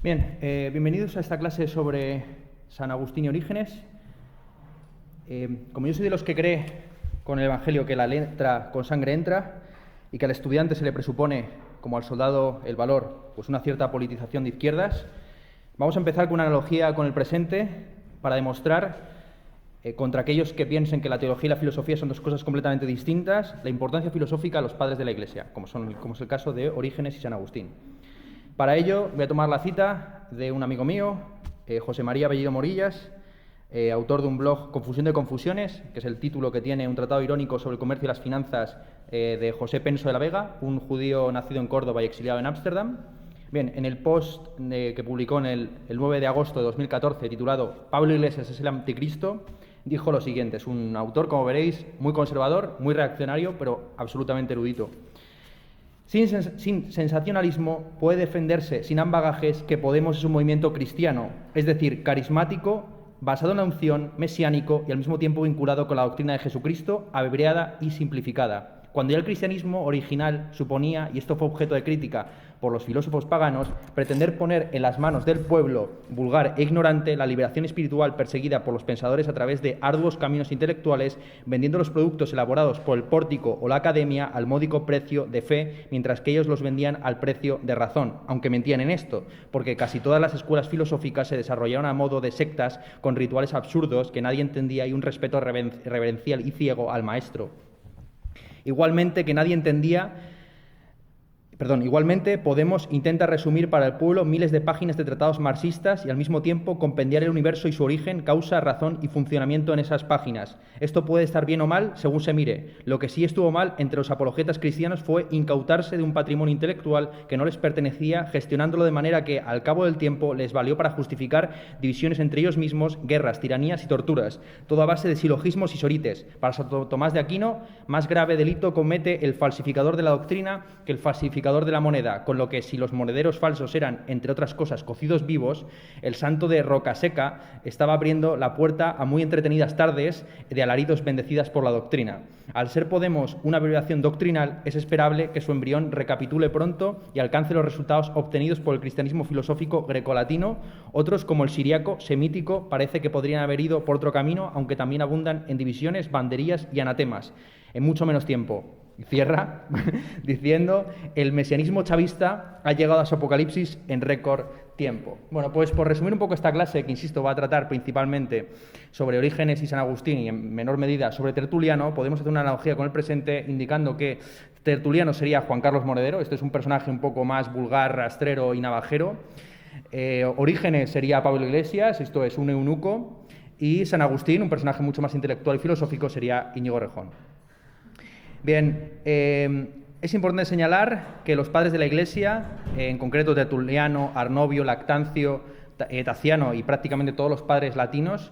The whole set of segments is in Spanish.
Bien, bienvenidos a esta clase sobre San Agustín y Orígenes. Como yo soy de los que cree con el Evangelio que la letra con sangre entra y que al estudiante se le presupone, como al soldado el valor, pues una cierta politización de izquierdas, vamos a empezar con una analogía con el presente para demostrar, contra aquellos que piensen que la teología y la filosofía son dos cosas completamente distintas, la importancia filosófica a los padres de la Iglesia, como es el caso de Orígenes y San Agustín. Para ello voy a tomar la cita de un amigo mío, José María Bellido Morillas, autor de un blog Confusión de Confusiones, que es el título que tiene un tratado irónico sobre el comercio y las finanzas de José Penso de la Vega, un judío nacido en Córdoba y exiliado en Ámsterdam. Bien, en el post que publicó el 9 de agosto de 2014, titulado Pablo Iglesias es el anticristo, dijo lo siguiente. Es un autor, como veréis, muy conservador, muy reaccionario, pero absolutamente erudito. Sin sensacionalismo puede defenderse sin ambagajes que Podemos es un movimiento cristiano, es decir, carismático, basado en la unción, mesiánico y al mismo tiempo vinculado con la doctrina de Jesucristo, abreviada y simplificada. Cuando ya el cristianismo original suponía, y esto fue objeto de crítica por los filósofos paganos, pretender poner en las manos del pueblo vulgar e ignorante la liberación espiritual perseguida por los pensadores a través de arduos caminos intelectuales, vendiendo los productos elaborados por el pórtico o la academia al módico precio de fe, mientras que ellos los vendían al precio de razón, aunque mentían en esto, porque casi todas las escuelas filosóficas se desarrollaron a modo de sectas con rituales absurdos que nadie entendía y un respeto reverencial y ciego al maestro. Igualmente Podemos intenta resumir para el pueblo miles de páginas de tratados marxistas y al mismo tiempo compendiar el universo y su origen, causa, razón y funcionamiento en esas páginas. Esto puede estar bien o mal según se mire. Lo que sí estuvo mal entre los apologetas cristianos fue incautarse de un patrimonio intelectual que no les pertenecía, gestionándolo de manera que al cabo del tiempo les valió para justificar divisiones entre ellos mismos, guerras, tiranías y torturas, todo a base de silogismos y sorites. Para Santo Tomás de Aquino, más grave delito comete el falsificador de la doctrina que el falsificador de la moneda, con lo que si los monederos falsos eran, entre otras cosas, cocidos vivos, el santo de Rocaseca estaba abriendo la puerta a muy entretenidas tardes de alaridos bendecidas por la doctrina. Al ser Podemos una abreviación doctrinal, es esperable que su embrión recapitule pronto y alcance los resultados obtenidos por el cristianismo filosófico grecolatino. Otros, como el siriaco, semítico, parece que podrían haber ido por otro camino, aunque también abundan en divisiones, banderías y anatemas, en mucho menos tiempo. Y cierra diciendo: el mesianismo chavista ha llegado a su apocalipsis en récord tiempo. Bueno, pues por resumir un poco esta clase, que insisto va a tratar principalmente sobre Orígenes y San Agustín y en menor medida sobre Tertuliano, podemos hacer una analogía con el presente indicando que Tertuliano sería Juan Carlos Monedero. Este es un personaje un poco más vulgar, rastrero y navajero. Orígenes sería Pablo Iglesias, esto es un eunuco, y San Agustín, un personaje mucho más intelectual y filosófico, sería Íñigo Rejón. Bien, es importante señalar que los padres de la Iglesia, en concreto Tertuliano, Arnovio, Lactancio, Taciano y prácticamente todos los padres latinos,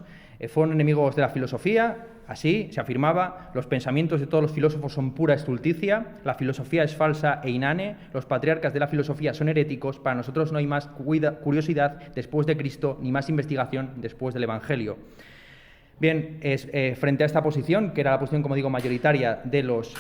fueron enemigos de la filosofía. Así se afirmaba: los pensamientos de todos los filósofos son pura estulticia, la filosofía es falsa e inane, los patriarcas de la filosofía son heréticos, para nosotros no hay más curiosidad después de Cristo, ni más investigación después del Evangelio. Bien, frente a esta posición, que era la posición, como digo, mayoritaria de los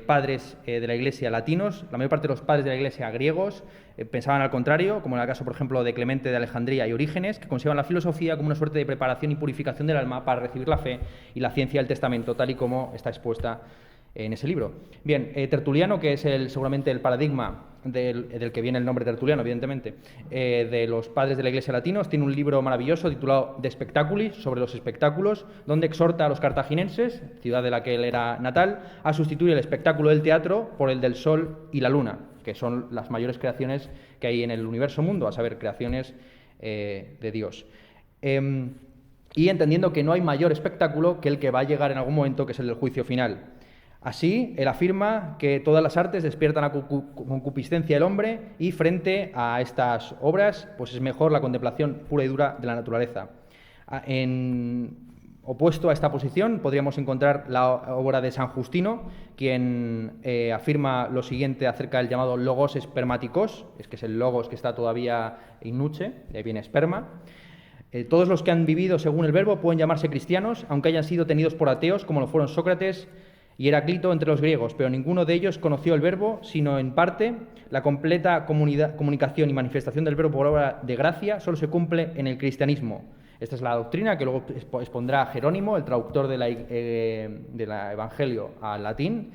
padres de la Iglesia latinos, la mayor parte de los padres de la Iglesia griegos pensaban al contrario, como en el caso, por ejemplo, de Clemente de Alejandría y Orígenes, que consideraban la filosofía como una suerte de preparación y purificación del alma para recibir la fe y la ciencia del testamento, tal y como está expuesta en ese libro. Bien, Tertuliano, que es seguramente el paradigma del que viene el nombre Tertuliano, evidentemente, de los padres de la Iglesia latinos, tiene un libro maravilloso titulado De Spectaculi, sobre los espectáculos, donde exhorta a los cartagineses, ciudad de la que él era natal, a sustituir el espectáculo del teatro por el del sol y la luna, que son las mayores creaciones que hay en el universo mundo, a saber, creaciones de Dios. Y entendiendo que no hay mayor espectáculo que el que va a llegar en algún momento, que es el del juicio final. Así, él afirma que todas las artes despiertan la concupiscencia del hombre y frente a estas obras, pues es mejor la contemplación pura y dura de la naturaleza. Opuesto a esta posición podríamos encontrar la obra de San Justino, quien afirma lo siguiente acerca del llamado logos espermaticos, que es el logos que está todavía in nuce, de ahí viene esperma. Todos los que han vivido según el verbo pueden llamarse cristianos, aunque hayan sido tenidos por ateos, como lo fueron Sócrates, y Heráclito entre los griegos, pero ninguno de ellos conoció el verbo, sino en parte. La completa comunicación y manifestación del verbo por obra de gracia solo se cumple en el cristianismo. Esta es la doctrina que luego expondrá Jerónimo, el traductor de la Evangelio al latín,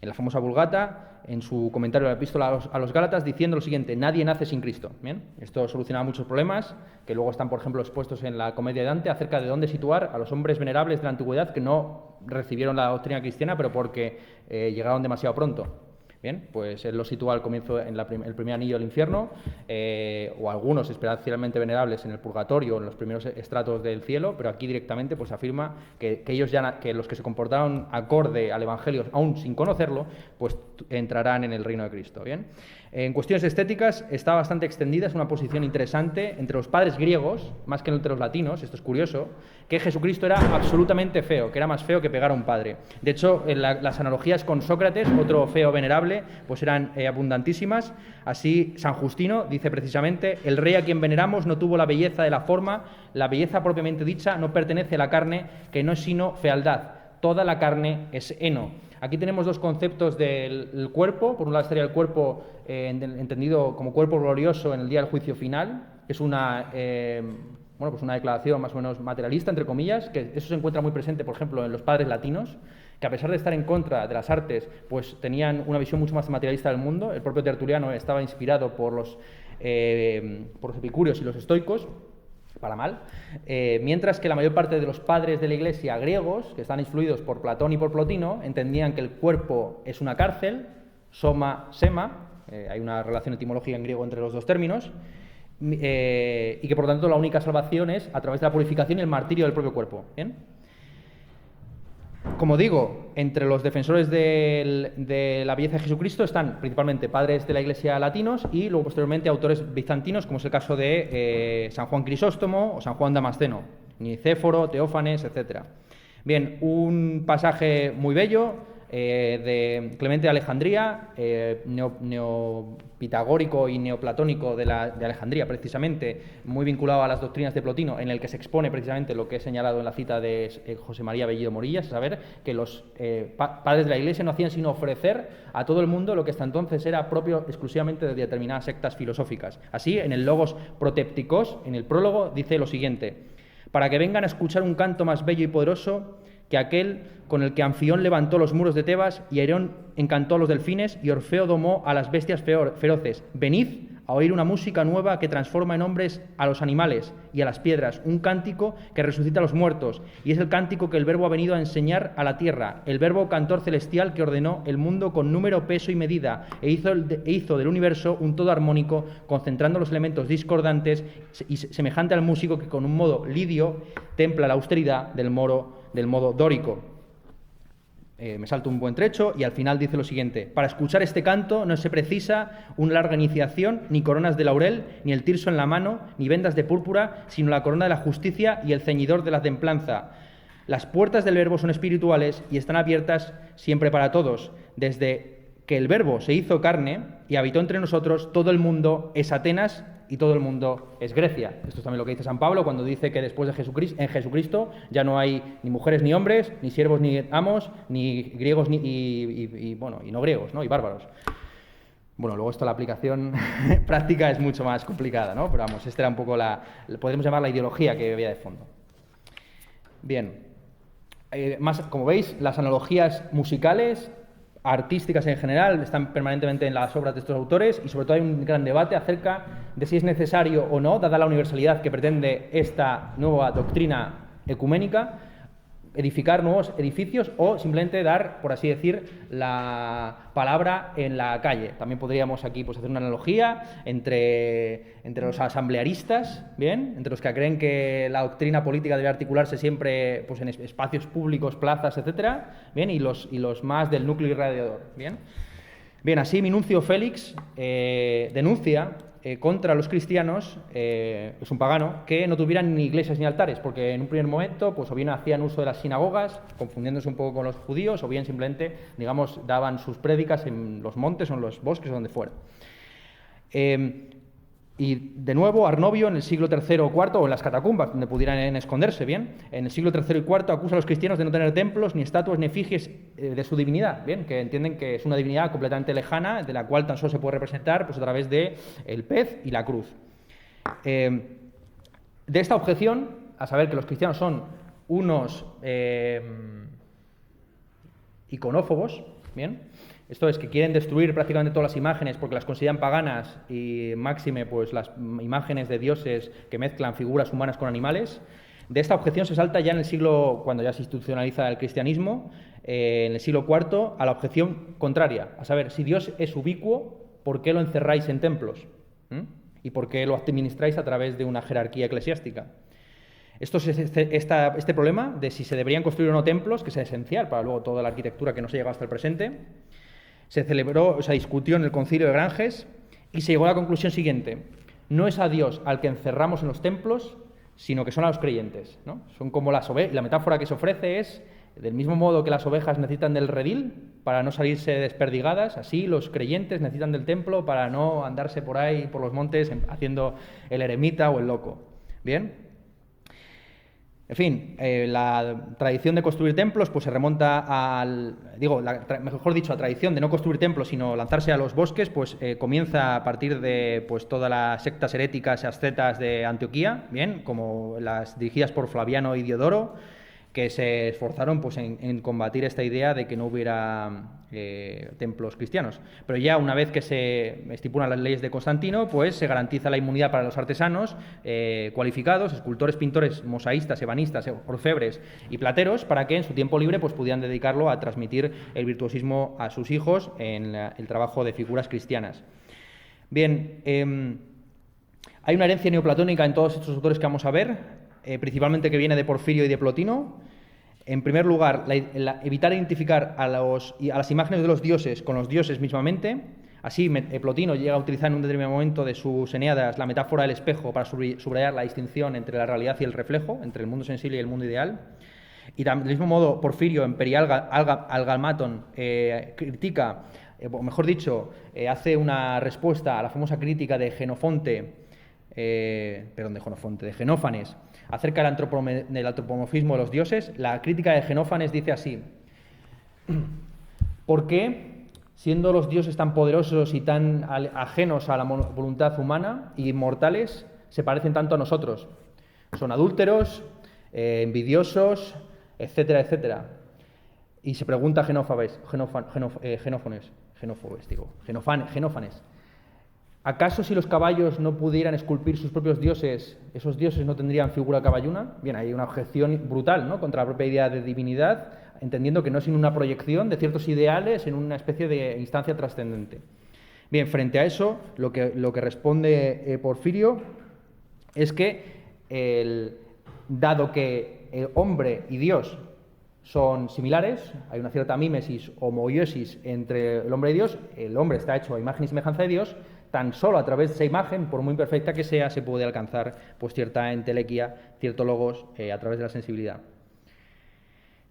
en la famosa Vulgata, en su comentario de la Epístola a los Gálatas, diciendo lo siguiente: nadie nace sin Cristo. Bien, esto solucionaba muchos problemas que luego están, por ejemplo, expuestos en la Comedia de Dante, acerca de dónde situar a los hombres venerables de la antigüedad que no recibieron la doctrina cristiana, pero porque llegaron demasiado pronto. Bien, pues él lo sitúa al comienzo en el primer anillo del infierno, o algunos especialmente venerables en el purgatorio, en los primeros estratos del cielo, pero aquí directamente pues afirma que ellos que los que se comportaron acorde al Evangelio, aún sin conocerlo, pues entrarán en el reino de Cristo. Bien. En cuestiones estéticas está bastante extendida, es una posición interesante entre los padres griegos, más que entre los latinos, esto es curioso, que Jesucristo era absolutamente feo, que era más feo que pegar a un padre. De hecho, las analogías con Sócrates, otro feo venerable, pues eran abundantísimas. Así, San Justino dice precisamente: el rey a quien veneramos no tuvo la belleza de la forma, la belleza propiamente dicha no pertenece a la carne, que no es sino fealdad, toda la carne es heno. Aquí tenemos dos conceptos del cuerpo. Por un lado estaría el cuerpo entendido como cuerpo glorioso en el día del juicio final, que es una declaración más o menos materialista, entre comillas, que eso se encuentra muy presente, por ejemplo, en los padres latinos, que a pesar de estar en contra de las artes, pues tenían una visión mucho más materialista del mundo. El propio Tertuliano estaba inspirado por los epicúreos y los estoicos, para mal, mientras que la mayor parte de los padres de la Iglesia griegos, que están influidos por Platón y por Plotino, entendían que el cuerpo es una cárcel, soma, sema, hay una relación etimológica en griego entre los dos términos, y que por lo tanto la única salvación es a través de la purificación y el martirio del propio cuerpo. ¿Bien? Como digo, entre los defensores de la belleza de Jesucristo están principalmente padres de la Iglesia latinos y luego posteriormente autores bizantinos, como es el caso de San Juan Crisóstomo o San Juan Damasceno, Nicéforo, Teófanes, etc. Bien, un pasaje muy bello de Clemente de Alejandría, neopitagórico y neoplatónico de Alejandría, precisamente, muy vinculado a las doctrinas de Plotino, en el que se expone precisamente lo que he señalado en la cita de José María Bellido Morillas, es saber que los padres de la Iglesia no hacían sino ofrecer a todo el mundo lo que hasta entonces era propio exclusivamente de determinadas sectas filosóficas. Así, en el Logos Protépticos, en el prólogo, dice lo siguiente: para que vengan a escuchar un canto más bello y poderoso que aquel con el que Anfión levantó los muros de Tebas y Herón encantó a los delfines y Orfeo domó a las bestias feroces. Venid a oír una música nueva que transforma en hombres a los animales y a las piedras, un cántico que resucita a los muertos, y es el cántico que el Verbo ha venido a enseñar a la tierra, el Verbo cantor celestial que ordenó el mundo con número, peso y medida, e hizo del universo un todo armónico, concentrando los elementos discordantes y semejante al músico que con un modo lidio templa la austeridad del modo dórico. Me salto un buen trecho y al final dice lo siguiente: para escuchar este canto no se precisa una larga iniciación, ni coronas de laurel, ni el tirso en la mano, ni vendas de púrpura, sino la corona de la justicia y el ceñidor de la templanza. Las puertas del Verbo son espirituales y están abiertas siempre para todos. Desde que el Verbo se hizo carne y habitó entre nosotros, todo el mundo es Atenas y todo el mundo es Grecia. Esto es también lo que dice San Pablo cuando dice que después de en Jesucristo ya no hay ni mujeres ni hombres, ni siervos ni amos, ni griegos y no griegos, ¿no? Y bárbaros. Bueno, luego esto la aplicación práctica es mucho más complicada, ¿no? Pero vamos, esta era un poco podemos llamar la ideología que había de fondo. Bien, como veis, las analogías musicales, artísticas en general, están permanentemente en las obras de estos autores, y sobre todo hay un gran debate acerca de si es necesario o no, dada la universalidad que pretende esta nueva doctrina ecuménica, edificar nuevos edificios o simplemente dar, por así decir, la palabra en la calle. También podríamos aquí pues hacer una analogía entre los asamblearistas, ¿bien? Entre los que creen que la doctrina política debe articularse siempre pues en espacios públicos, plazas, etcétera, ¿bien? Y los más del núcleo irradiador, ¿bien? Bien, así Minuncio Félix denuncia contra los cristianos, es un pagano, que no tuvieran ni iglesias ni altares, porque en un primer momento pues o bien hacían uso de las sinagogas, confundiéndose un poco con los judíos, o bien simplemente, digamos, daban sus prédicas en los montes o en los bosques o donde fuera. Y Y de nuevo, Arnovio en el siglo III o IV, o en las catacumbas, donde pudieran esconderse, bien, en el siglo III y IV acusa a los cristianos de no tener templos, ni estatuas, ni efigies de su divinidad, bien, que entienden que es una divinidad completamente lejana, de la cual tan solo se puede representar pues, a través de el pez y la cruz. De esta objeción, a saber que los cristianos son unos iconófobos, bien, esto es que quieren destruir prácticamente todas las imágenes porque las consideran paganas y máxime pues las imágenes de dioses que mezclan figuras humanas con animales. De esta objeción se salta ya en el siglo, cuando ya se institucionaliza el cristianismo, en el siglo IV, a la objeción contraria, a saber, si Dios es ubicuo, ¿por qué lo encerráis en templos? ¿Y por qué lo administráis a través de una jerarquía eclesiástica? Este problema de si se deberían construir o no templos, que es esencial para luego toda la arquitectura que nos ha llegado hasta el presente, se discutió en el Concilio de Granges y se llegó a la conclusión siguiente: no es a Dios al que encerramos en los templos, sino que son a los creyentes, ¿no? Son como las ovejas. La metáfora que se ofrece es, del mismo modo que las ovejas necesitan del redil para no salirse desperdigadas, así los creyentes necesitan del templo para no andarse por ahí, por los montes, haciendo el eremita o el loco. ¿Bien? En fin, la tradición de construir templos pues se remonta mejor dicho, la tradición de no construir templos sino lanzarse a los bosques pues comienza a partir de pues todas las sectas heréticas y ascetas de Antioquía, bien, como las dirigidas por Flaviano y Diodoro, que se esforzaron pues en combatir esta idea de que no hubiera templos cristianos. Pero ya una vez que se estipulan las leyes de Constantino, pues se garantiza la inmunidad para los artesanos cualificados, escultores, pintores, mosaístas, ebanistas, orfebres y plateros, para que en su tiempo libre pues pudieran dedicarlo a transmitir el virtuosismo a sus hijos en el trabajo de figuras cristianas. Bien, hay una herencia neoplatónica en todos estos autores que vamos a ver, principalmente que viene de Porfirio y de Plotino. En primer lugar, evitar identificar a las imágenes de los dioses con los dioses mismamente. Así, Plotino llega a utilizar en un determinado momento de sus Eneadas la metáfora del espejo para subrayar la distinción entre la realidad y el reflejo, entre el mundo sensible y el mundo ideal. Y del mismo modo, Porfirio, en Algamaton, critica, o mejor dicho, hace una respuesta a la famosa crítica de de Genófanes, acerca del antropomorfismo de los dioses. La crítica de Genófanes dice así: ¿por qué, siendo los dioses tan poderosos y tan ajenos a la voluntad humana y inmortales, se parecen tanto a nosotros? Son adúlteros, envidiosos, etcétera, etcétera. Y se pregunta Genófanes, ¿acaso si los caballos no pudieran esculpir sus propios dioses, esos dioses no tendrían figura caballuna? Bien, hay una objeción brutal, ¿no?, contra la propia idea de divinidad, entendiendo que no es sino una proyección de ciertos ideales en una especie de instancia trascendente. Bien, frente a eso, lo que responde Porfirio es que, dado que el hombre y Dios son similares, hay una cierta mímesis o homoiosis entre el hombre y Dios, el hombre está hecho a imagen y semejanza de Dios, tan solo a través de esa imagen, por muy imperfecta que sea, se puede alcanzar pues cierta entelequia, cierto logos a través de la sensibilidad.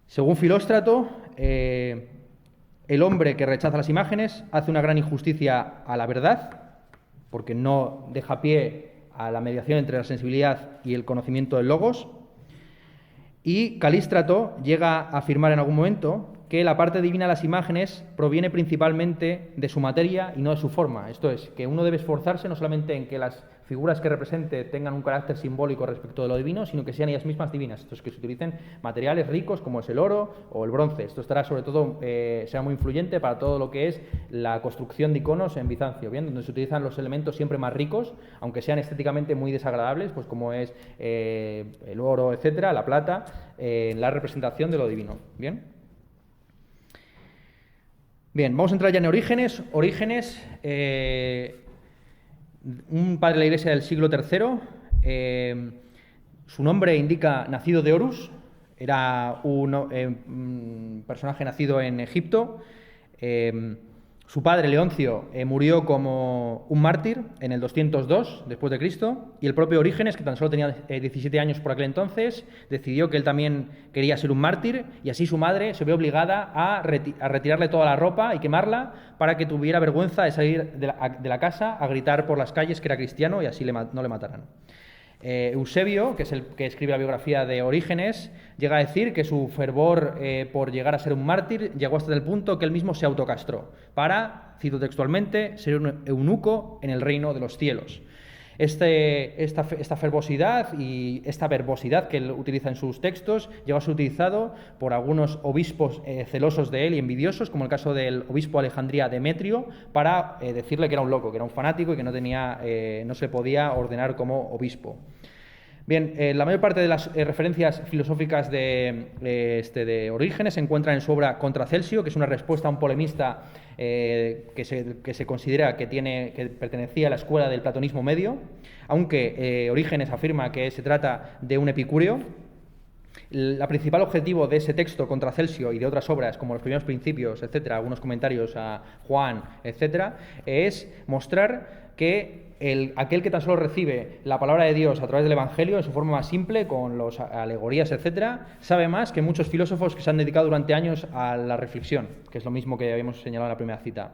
Según Filóstrato, el hombre que rechaza las imágenes hace una gran injusticia a la verdad, porque no deja pie a la mediación entre la sensibilidad y el conocimiento del logos. Y Calístrato llega a afirmar en algún momento que la parte divina de las imágenes proviene principalmente de su materia y no de su forma. Esto es, que uno debe esforzarse no solamente en que las figuras que represente tengan un carácter simbólico respecto de lo divino, sino que sean ellas mismas divinas. Esto es, que se utilicen materiales ricos como es el oro o el bronce. Esto estará sobre todo, será muy influyente para todo lo que es la construcción de iconos en Bizancio, ¿bien?, donde se utilizan los elementos siempre más ricos, aunque sean estéticamente muy desagradables, pues como es el oro, etcétera, la plata, la representación de lo divino. Bien, vamos a entrar ya en Orígenes. Orígenes, un padre de la Iglesia del siglo III, su nombre indica nacido de Horus, era un personaje nacido en Egipto. Su padre, Leoncio, murió como un mártir en el 202 después de Cristo, y el propio Orígenes, que tan solo tenía 17 años por aquel entonces, decidió que él también quería ser un mártir, y así su madre se vio obligada a retirarle toda la ropa y quemarla para que tuviera vergüenza de salir de la casa a gritar por las calles que era cristiano y así no le mataran. Eusebio, que es el que escribe la biografía de Orígenes, llega a decir que su fervor por llegar a ser un mártir llegó hasta el punto que él mismo se autocastró para, cito textualmente, ser un eunuco en el reino de los cielos. Esta fervosidad y esta verbosidad que él utiliza en sus textos llegó a ser utilizado por algunos obispos celosos de él y envidiosos, como el caso del obispo de Alejandría Demetrio, para decirle que era un loco, que era un fanático y que no se podía ordenar como obispo. Bien, la mayor parte de las referencias filosóficas de Orígenes se encuentran en su obra Contra Celsio, que es una respuesta a un polemista que se considera que pertenecía a la escuela del platonismo medio, aunque Orígenes afirma que se trata de un epicúreo. El principal objetivo de ese texto Contra Celsio y de otras obras como Los primeros principios, etcétera, algunos comentarios a Juan, etcétera, es mostrar que aquel que tan solo recibe la palabra de Dios a través del Evangelio en su forma más simple, con las alegorías, etcétera, sabe más que muchos filósofos que se han dedicado durante años a la reflexión, que es lo mismo que habíamos señalado en la primera cita.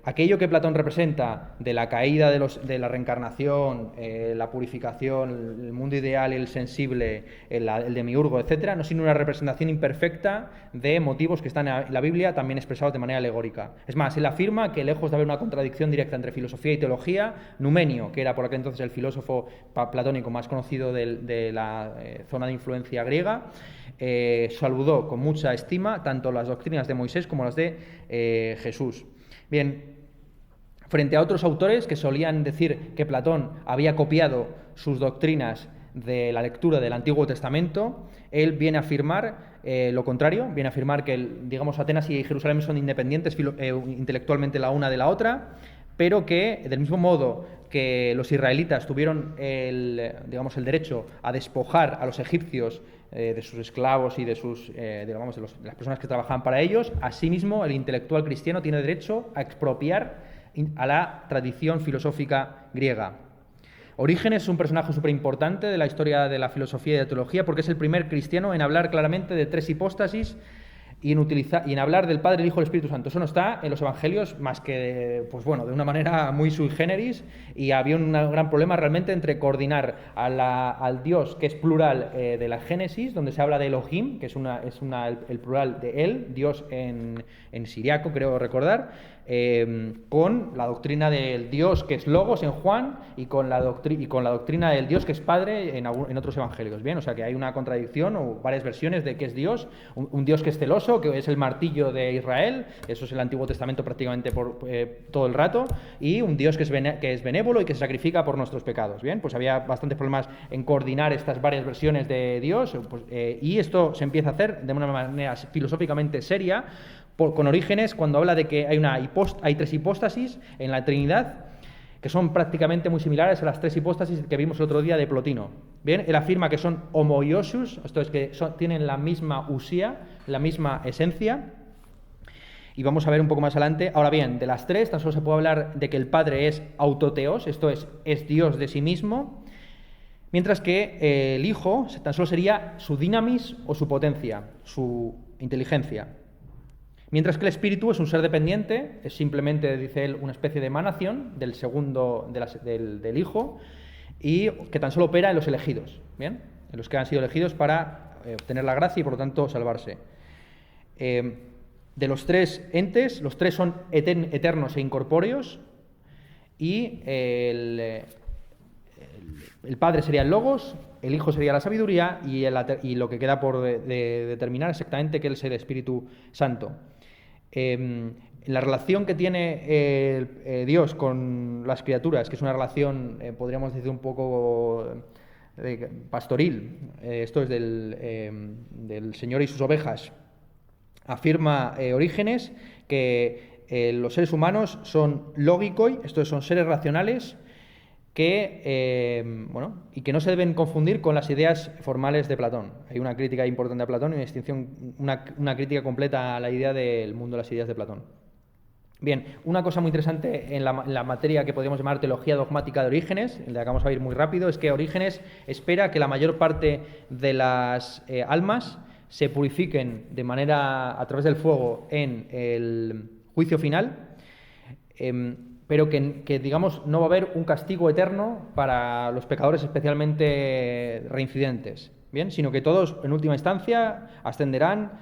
Aquello que Platón representa de la caída de la reencarnación, la purificación, el mundo ideal, el sensible, el demiurgo, etcétera, no es sino una representación imperfecta de motivos que están en la Biblia, también expresados de manera alegórica. Es más, él afirma que lejos de haber una contradicción directa entre filosofía y teología, Numenio, que era por aquel entonces el filósofo platónico más conocido de la zona de influencia griega, saludó con mucha estima tanto las doctrinas de Moisés como las de Jesús. Bien, frente a otros autores que solían decir que Platón había copiado sus doctrinas de la lectura del Antiguo Testamento, él viene a afirmar lo contrario, viene a afirmar que, digamos, Atenas y Jerusalén son independientes intelectualmente la una de la otra, pero que, del mismo modo que los israelitas tuvieron el derecho a despojar a los egipcios de sus esclavos y de las personas que trabajaban para ellos, asimismo el intelectual cristiano tiene derecho a expropiar a la tradición filosófica griega. Orígenes es un personaje súper importante de la historia de la filosofía y de la teología porque es el primer cristiano en hablar claramente de tres hipóstasis y en hablar del Padre, el Hijo y el Espíritu Santo. Eso no está en los Evangelios más que, de una manera muy sui generis, y había un gran problema realmente entre coordinar al Dios, que es plural de la Génesis, donde se habla de Elohim, que es el plural de él, Dios en siriaco, creo recordar, con la doctrina del Dios que es Logos en Juan y con la doctrina del Dios que es Padre en otros evangelios. Bien, o sea que hay una contradicción o varias versiones de qué es Dios, un Dios que es celoso, que es el martillo de Israel, eso es el Antiguo Testamento prácticamente por todo el rato, y un Dios que es benévolo y que se sacrifica por nuestros pecados. Bien, pues había bastantes problemas en coordinar estas varias versiones de Dios, y esto se empieza a hacer de una manera filosóficamente seria con Orígenes, cuando habla de que hay tres hipóstasis en la Trinidad, que son prácticamente muy similares a las tres hipóstasis que vimos el otro día de Plotino. Bien, él afirma que son homoiousios, esto es que tienen la misma usía, la misma esencia, y vamos a ver un poco más adelante. Ahora bien, de las tres, tan solo se puede hablar de que el Padre es autoteos, esto es Dios de sí mismo, mientras que el Hijo tan solo sería su dinamis o su potencia, su inteligencia. Mientras que el Espíritu es un ser dependiente, es simplemente, dice él, una especie de emanación del segundo, del Hijo, y que tan solo opera en los elegidos, ¿bien? En los que han sido elegidos para obtener la gracia y, por lo tanto, salvarse. De los tres entes, los tres son eternos e incorpóreos, y el Padre sería el Logos, el Hijo sería la sabiduría, y lo que queda por determinar exactamente que Él es el Espíritu Santo. La relación que tiene Dios con las criaturas, que es una relación, podríamos decir, un poco pastoril, esto es del Señor y sus ovejas, afirma Orígenes que los seres humanos son logikoi, esto es, son seres racionales, y que no se deben confundir con las ideas formales de Platón. Hay una crítica importante a Platón y una crítica completa a la idea del mundo de las ideas de Platón. Bien, una cosa muy interesante en la materia que podríamos llamar teología dogmática de Orígenes, en la que vamos a ir muy rápido, es que Orígenes espera que la mayor parte de las almas se purifiquen de manera a través del fuego en el juicio final, pero que, digamos, no va a haber un castigo eterno para los pecadores especialmente reincidentes, ¿bien? Sino que todos, en última instancia, ascenderán,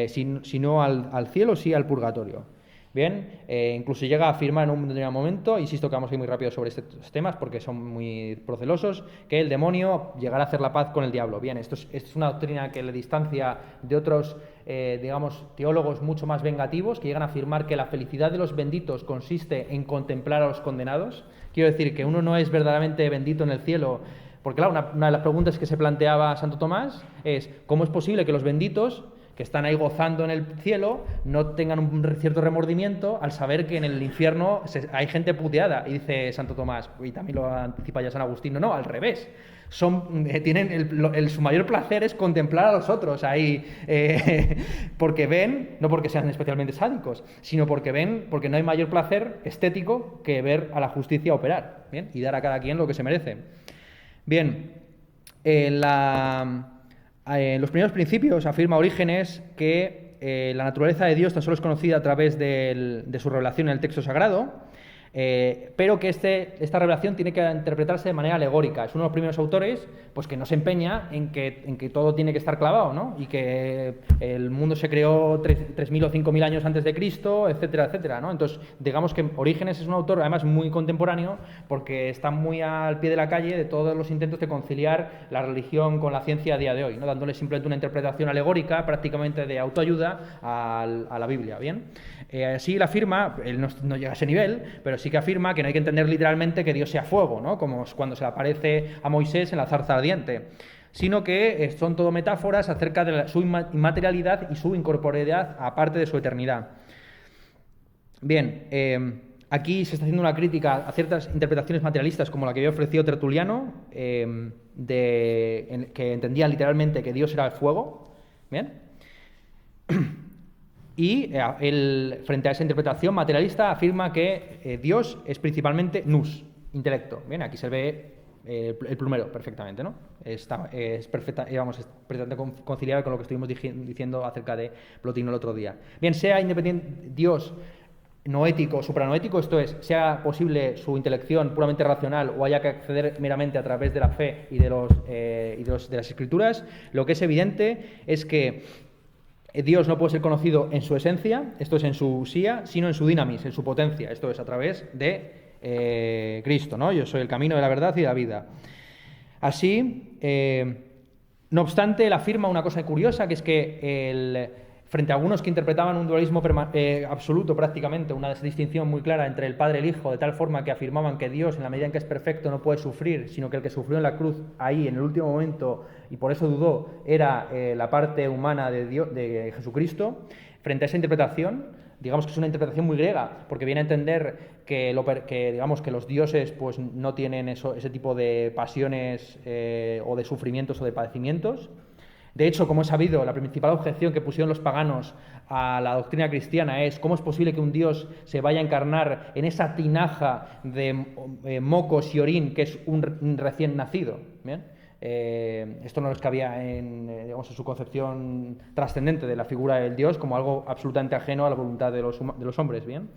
si no al cielo, sí al purgatorio. Bien, incluso llega a afirmar en un determinado momento, insisto que vamos a ir muy rápido sobre estos temas porque son muy procelosos, que el demonio llegará a hacer la paz con el diablo. Bien, esto es una doctrina que le distancia de otros, digamos, teólogos mucho más vengativos, que llegan a afirmar que la felicidad de los benditos consiste en contemplar a los condenados. Quiero decir que uno no es verdaderamente bendito en el cielo, porque claro, una de las preguntas que se planteaba Santo Tomás es ¿cómo es posible que los benditos que están ahí gozando en el cielo, no tengan un cierto remordimiento al saber que en el infierno hay gente puteada? Y dice Santo Tomás, y también lo anticipa ya San Agustín, no, al revés. Tienen su mayor placer es contemplar a los otros ahí, porque ven, no porque sean especialmente sádicos, sino porque ven, porque no hay mayor placer estético que ver a la justicia operar, ¿bien? Y dar a cada quien lo que se merece. Bien, en los primeros principios afirma Orígenes que la naturaleza de Dios tan solo es conocida a través de su revelación en el texto sagrado, pero que esta revelación tiene que interpretarse de manera alegórica. Es uno de los primeros autores pues, que no se empeña en que todo tiene que estar clavado, ¿no? Y que el mundo se creó 3.000 o 5.000 años antes de Cristo, etcétera, etcétera, ¿no? Entonces, digamos que Orígenes es un autor, además, muy contemporáneo, porque está muy al pie de la calle de todos los intentos de conciliar la religión con la ciencia a día de hoy, ¿no? Dándole simplemente una interpretación alegórica, prácticamente de autoayuda, a la Biblia, ¿bien? Así la afirma, él no llega a ese nivel, pero sí que afirma que no hay que entender literalmente que Dios sea fuego, ¿no? Como cuando se le aparece a Moisés en la zarza ardiente, sino que son todo metáforas acerca de su inmaterialidad y su incorporeidad aparte de su eternidad. Bien, aquí se está haciendo una crítica a ciertas interpretaciones materialistas como la que había ofrecido Tertuliano, que entendía literalmente que Dios era el fuego, ¿bien? Y él, frente a esa interpretación materialista, afirma que Dios es principalmente nous, intelecto. Bien, aquí se ve el plumero perfectamente, ¿no? Es perfectamente conciliable con lo que estuvimos diciendo acerca de Plotino el otro día. Bien, sea independiente Dios noético o supranoético, esto es, sea posible su intelección puramente racional o haya que acceder meramente a través de la fe y de las escrituras, lo que es evidente es que Dios no puede ser conocido en su esencia, esto es en su usía, sino en su dinamis, en su potencia, esto es a través de Cristo, ¿no? Yo soy el camino de la verdad y de la vida. Así, no obstante, él afirma una cosa curiosa, que es que frente a algunos que interpretaban un dualismo absoluto prácticamente, una distinción muy clara entre el Padre y el Hijo, de tal forma que afirmaban que Dios, en la medida en que es perfecto, no puede sufrir, sino que el que sufrió en la cruz, ahí, en el último momento, y por eso dudó, era la parte humana de Dios, de Jesucristo. Frente a esa interpretación, digamos que es una interpretación muy griega, porque viene a entender digamos, que los dioses pues, no tienen ese tipo de pasiones o de sufrimientos o de padecimientos. De hecho, como es sabido, la principal objeción que pusieron los paganos a la doctrina cristiana es ¿cómo es posible que un Dios se vaya a encarnar en esa tinaja de mocos y orín que es un recién nacido? ¿Bien? Esto no les cabía en su concepción trascendente de la figura del Dios como algo absolutamente ajeno a la voluntad de los hombres. ¿Bien?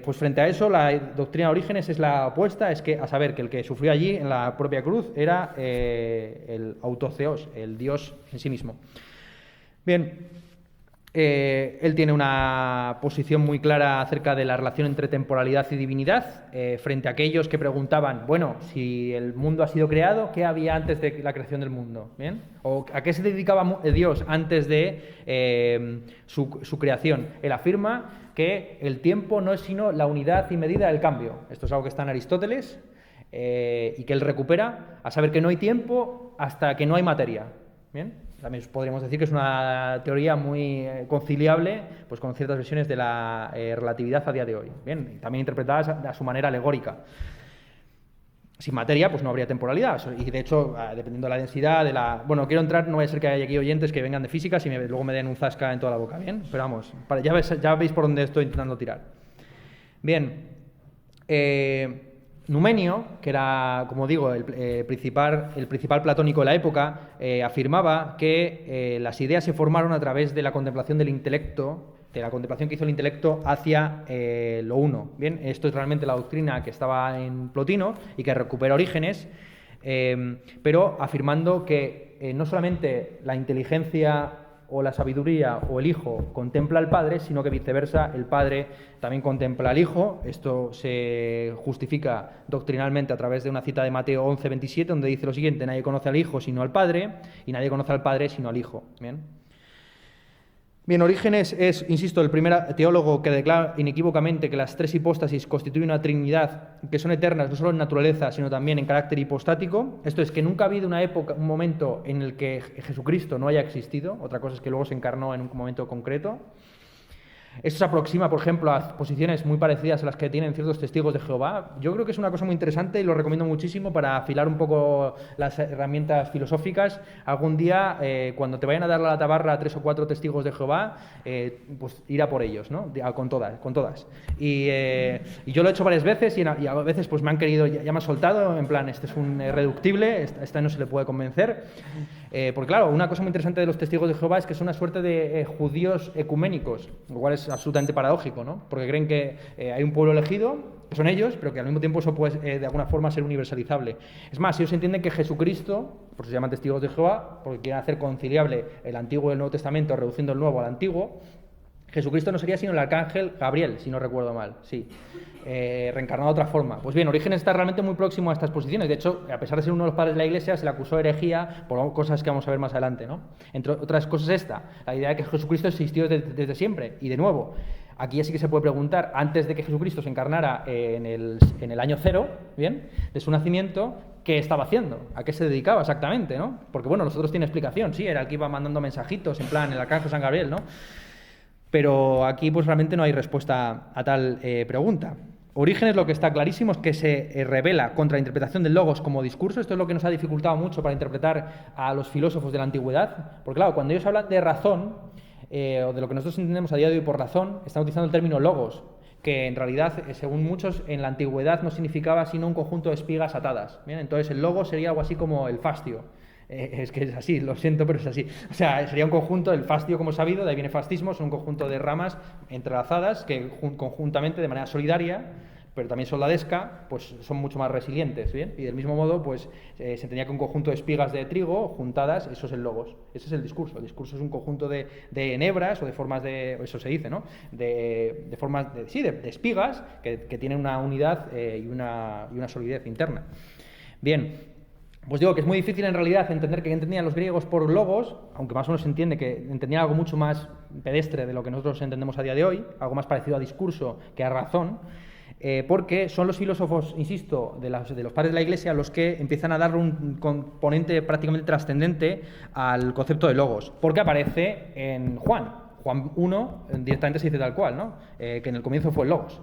Pues frente a eso, la doctrina de Orígenes es la opuesta, es que, a saber, que el que sufrió allí en la propia cruz era el autotheos, el Dios en sí mismo. Bien, él tiene una posición muy clara acerca de la relación entre temporalidad y divinidad, frente a aquellos que preguntaban, bueno, si el mundo ha sido creado, ¿qué había antes de la creación del mundo? ¿Bien? ¿O a qué se dedicaba Dios antes de su creación? Él afirma que el tiempo no es sino la unidad y medida del cambio. Esto es algo que está en Aristóteles y que él recupera, a saber que no hay tiempo hasta que no hay materia. ¿Bien? También podríamos decir que es una teoría muy conciliable pues, con ciertas versiones de la relatividad a día de hoy. Bien, y también interpretadas a su manera alegórica. Sin materia, pues no habría temporalidad. Y de hecho, dependiendo de la densidad, Bueno, quiero entrar, no vaya a ser que haya aquí oyentes que vengan de físicas y luego me den un zasca en toda la boca, ¿bien? Pero vamos, ya veis por dónde estoy intentando tirar. Bien, Numenio, que era, como digo, el principal platónico de la época, afirmaba que las ideas se formaron a través de la contemplación del intelecto, de la contemplación que hizo el intelecto hacia lo uno. Bien, esto es realmente la doctrina que estaba en Plotino y que recupera Orígenes, pero afirmando que no solamente la inteligencia o la sabiduría o el hijo contempla al padre, sino que viceversa, el padre también contempla al hijo. Esto se justifica doctrinalmente a través de una cita de Mateo 11:27, donde dice lo siguiente: nadie conoce al hijo sino al padre, y nadie conoce al padre sino al hijo. Bien, Orígenes es, insisto, el primer teólogo que declara inequívocamente que las tres hipóstasis constituyen una trinidad que son eternas no solo en naturaleza, sino también en carácter hipostático. Esto es que nunca ha habido una época, un momento en el que Jesucristo no haya existido. Otra cosa es que luego se encarnó en un momento concreto. Esto se aproxima, por ejemplo, a posiciones muy parecidas a las que tienen ciertos testigos de Jehová. Yo creo que es una cosa muy interesante y lo recomiendo muchísimo para afilar un poco las herramientas filosóficas. Algún día, cuando te vayan a dar la tabarra a 3 o 4 testigos de Jehová, pues ir a por ellos, ¿no? Con todas. Y yo lo he hecho varias veces y a veces pues me han querido, ya me han soltado, en plan, este es un irreductible, esta no se le puede convencer. Porque claro, una cosa muy interesante de los testigos de Jehová es que son una suerte de judíos ecuménicos, lo cual es absolutamente paradójico, ¿no? Porque creen que hay un pueblo elegido, que son ellos, pero que al mismo tiempo eso puede de alguna forma ser universalizable. Es más, ellos entienden que Jesucristo, por eso se llaman testigos de Jehová, porque quieren hacer conciliable el Antiguo y el Nuevo Testamento, reduciendo el Nuevo al Antiguo. Jesucristo no sería sino el arcángel Gabriel, si no recuerdo mal, sí, reencarnado de otra forma. Pues bien, Orígenes está realmente muy próximo a estas posiciones. De hecho, a pesar de ser uno de los padres de la Iglesia, se le acusó de herejía por cosas que vamos a ver más adelante, ¿no? Entre otras cosas la idea de que Jesucristo existió desde siempre. Y de nuevo, aquí ya sí que se puede preguntar, antes de que Jesucristo se encarnara en el año 0, ¿bien?, de su nacimiento, ¿qué estaba haciendo? ¿A qué se dedicaba exactamente, no? Porque bueno, los otros tienen explicación, sí, era el que iba mandando mensajitos, en plan, el arcángel San Gabriel, ¿no? Pero aquí pues realmente no hay respuesta a tal pregunta. Orígenes, lo que está clarísimo es que se revela contra la interpretación del logos como discurso. Esto es lo que nos ha dificultado mucho para interpretar a los filósofos de la antigüedad. Porque claro, cuando ellos hablan de razón, o de lo que nosotros entendemos a día de hoy por razón, están utilizando el término logos, que en realidad, según muchos, en la antigüedad no significaba sino un conjunto de espigas atadas. ¿Bien? Entonces el logos sería algo así como el fastio. Es que es así, lo siento, pero es así. O sea, sería un conjunto, el fastio como sabido, de ahí viene fascismo, son un conjunto de ramas entrelazadas que conjuntamente, de manera solidaria, pero también soldadesca, pues son mucho más resilientes, ¿bien? Y del mismo modo, pues se entendía que un conjunto de espigas de trigo juntadas, eso es el logos, ese es el discurso. El discurso es un conjunto de enhebras o de formas de, eso se dice, ¿no? De formas, de espigas que tienen una unidad y una solidez interna. Bien. Pues digo que es muy difícil en realidad entender qué entendían los griegos por logos, aunque más o menos se entiende que entendían algo mucho más pedestre de lo que nosotros entendemos a día de hoy, algo más parecido a discurso que a razón, porque son los filósofos, insisto, de los padres de la Iglesia los que empiezan a darle un componente prácticamente trascendente al concepto de logos, porque aparece en Juan 1, directamente se dice tal cual, ¿no? Que en el comienzo fue el logos.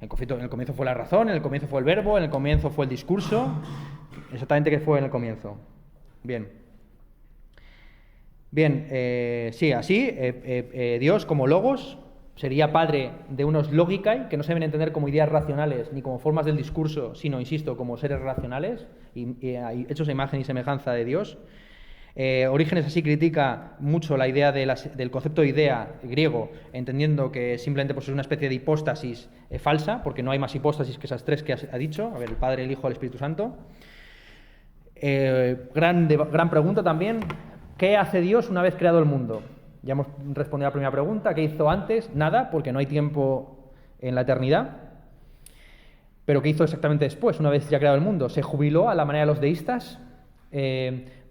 En el comienzo fue la razón, en el comienzo fue el verbo, en el comienzo fue el discurso. Exactamente qué fue en el comienzo. Bien. Bien, sí, así, Dios como logos sería padre de unos logikai, que no se deben entender como ideas racionales ni como formas del discurso, sino, insisto, como seres racionales, y hechos a imagen y semejanza de Dios. Orígenes así critica mucho la idea del concepto de idea griego, entendiendo que simplemente pues, es una especie de hipóstasis falsa, porque no hay más hipóstasis que esas tres que ha dicho, a ver, el Padre, el Hijo, el Espíritu Santo. Gran pregunta también, ¿qué hace Dios una vez creado el mundo? Ya hemos respondido a la primera pregunta, ¿qué hizo antes? Nada, porque no hay tiempo en la eternidad. ¿Pero qué hizo exactamente después, una vez ya creado el mundo? ¿Se jubiló a la manera de los deístas?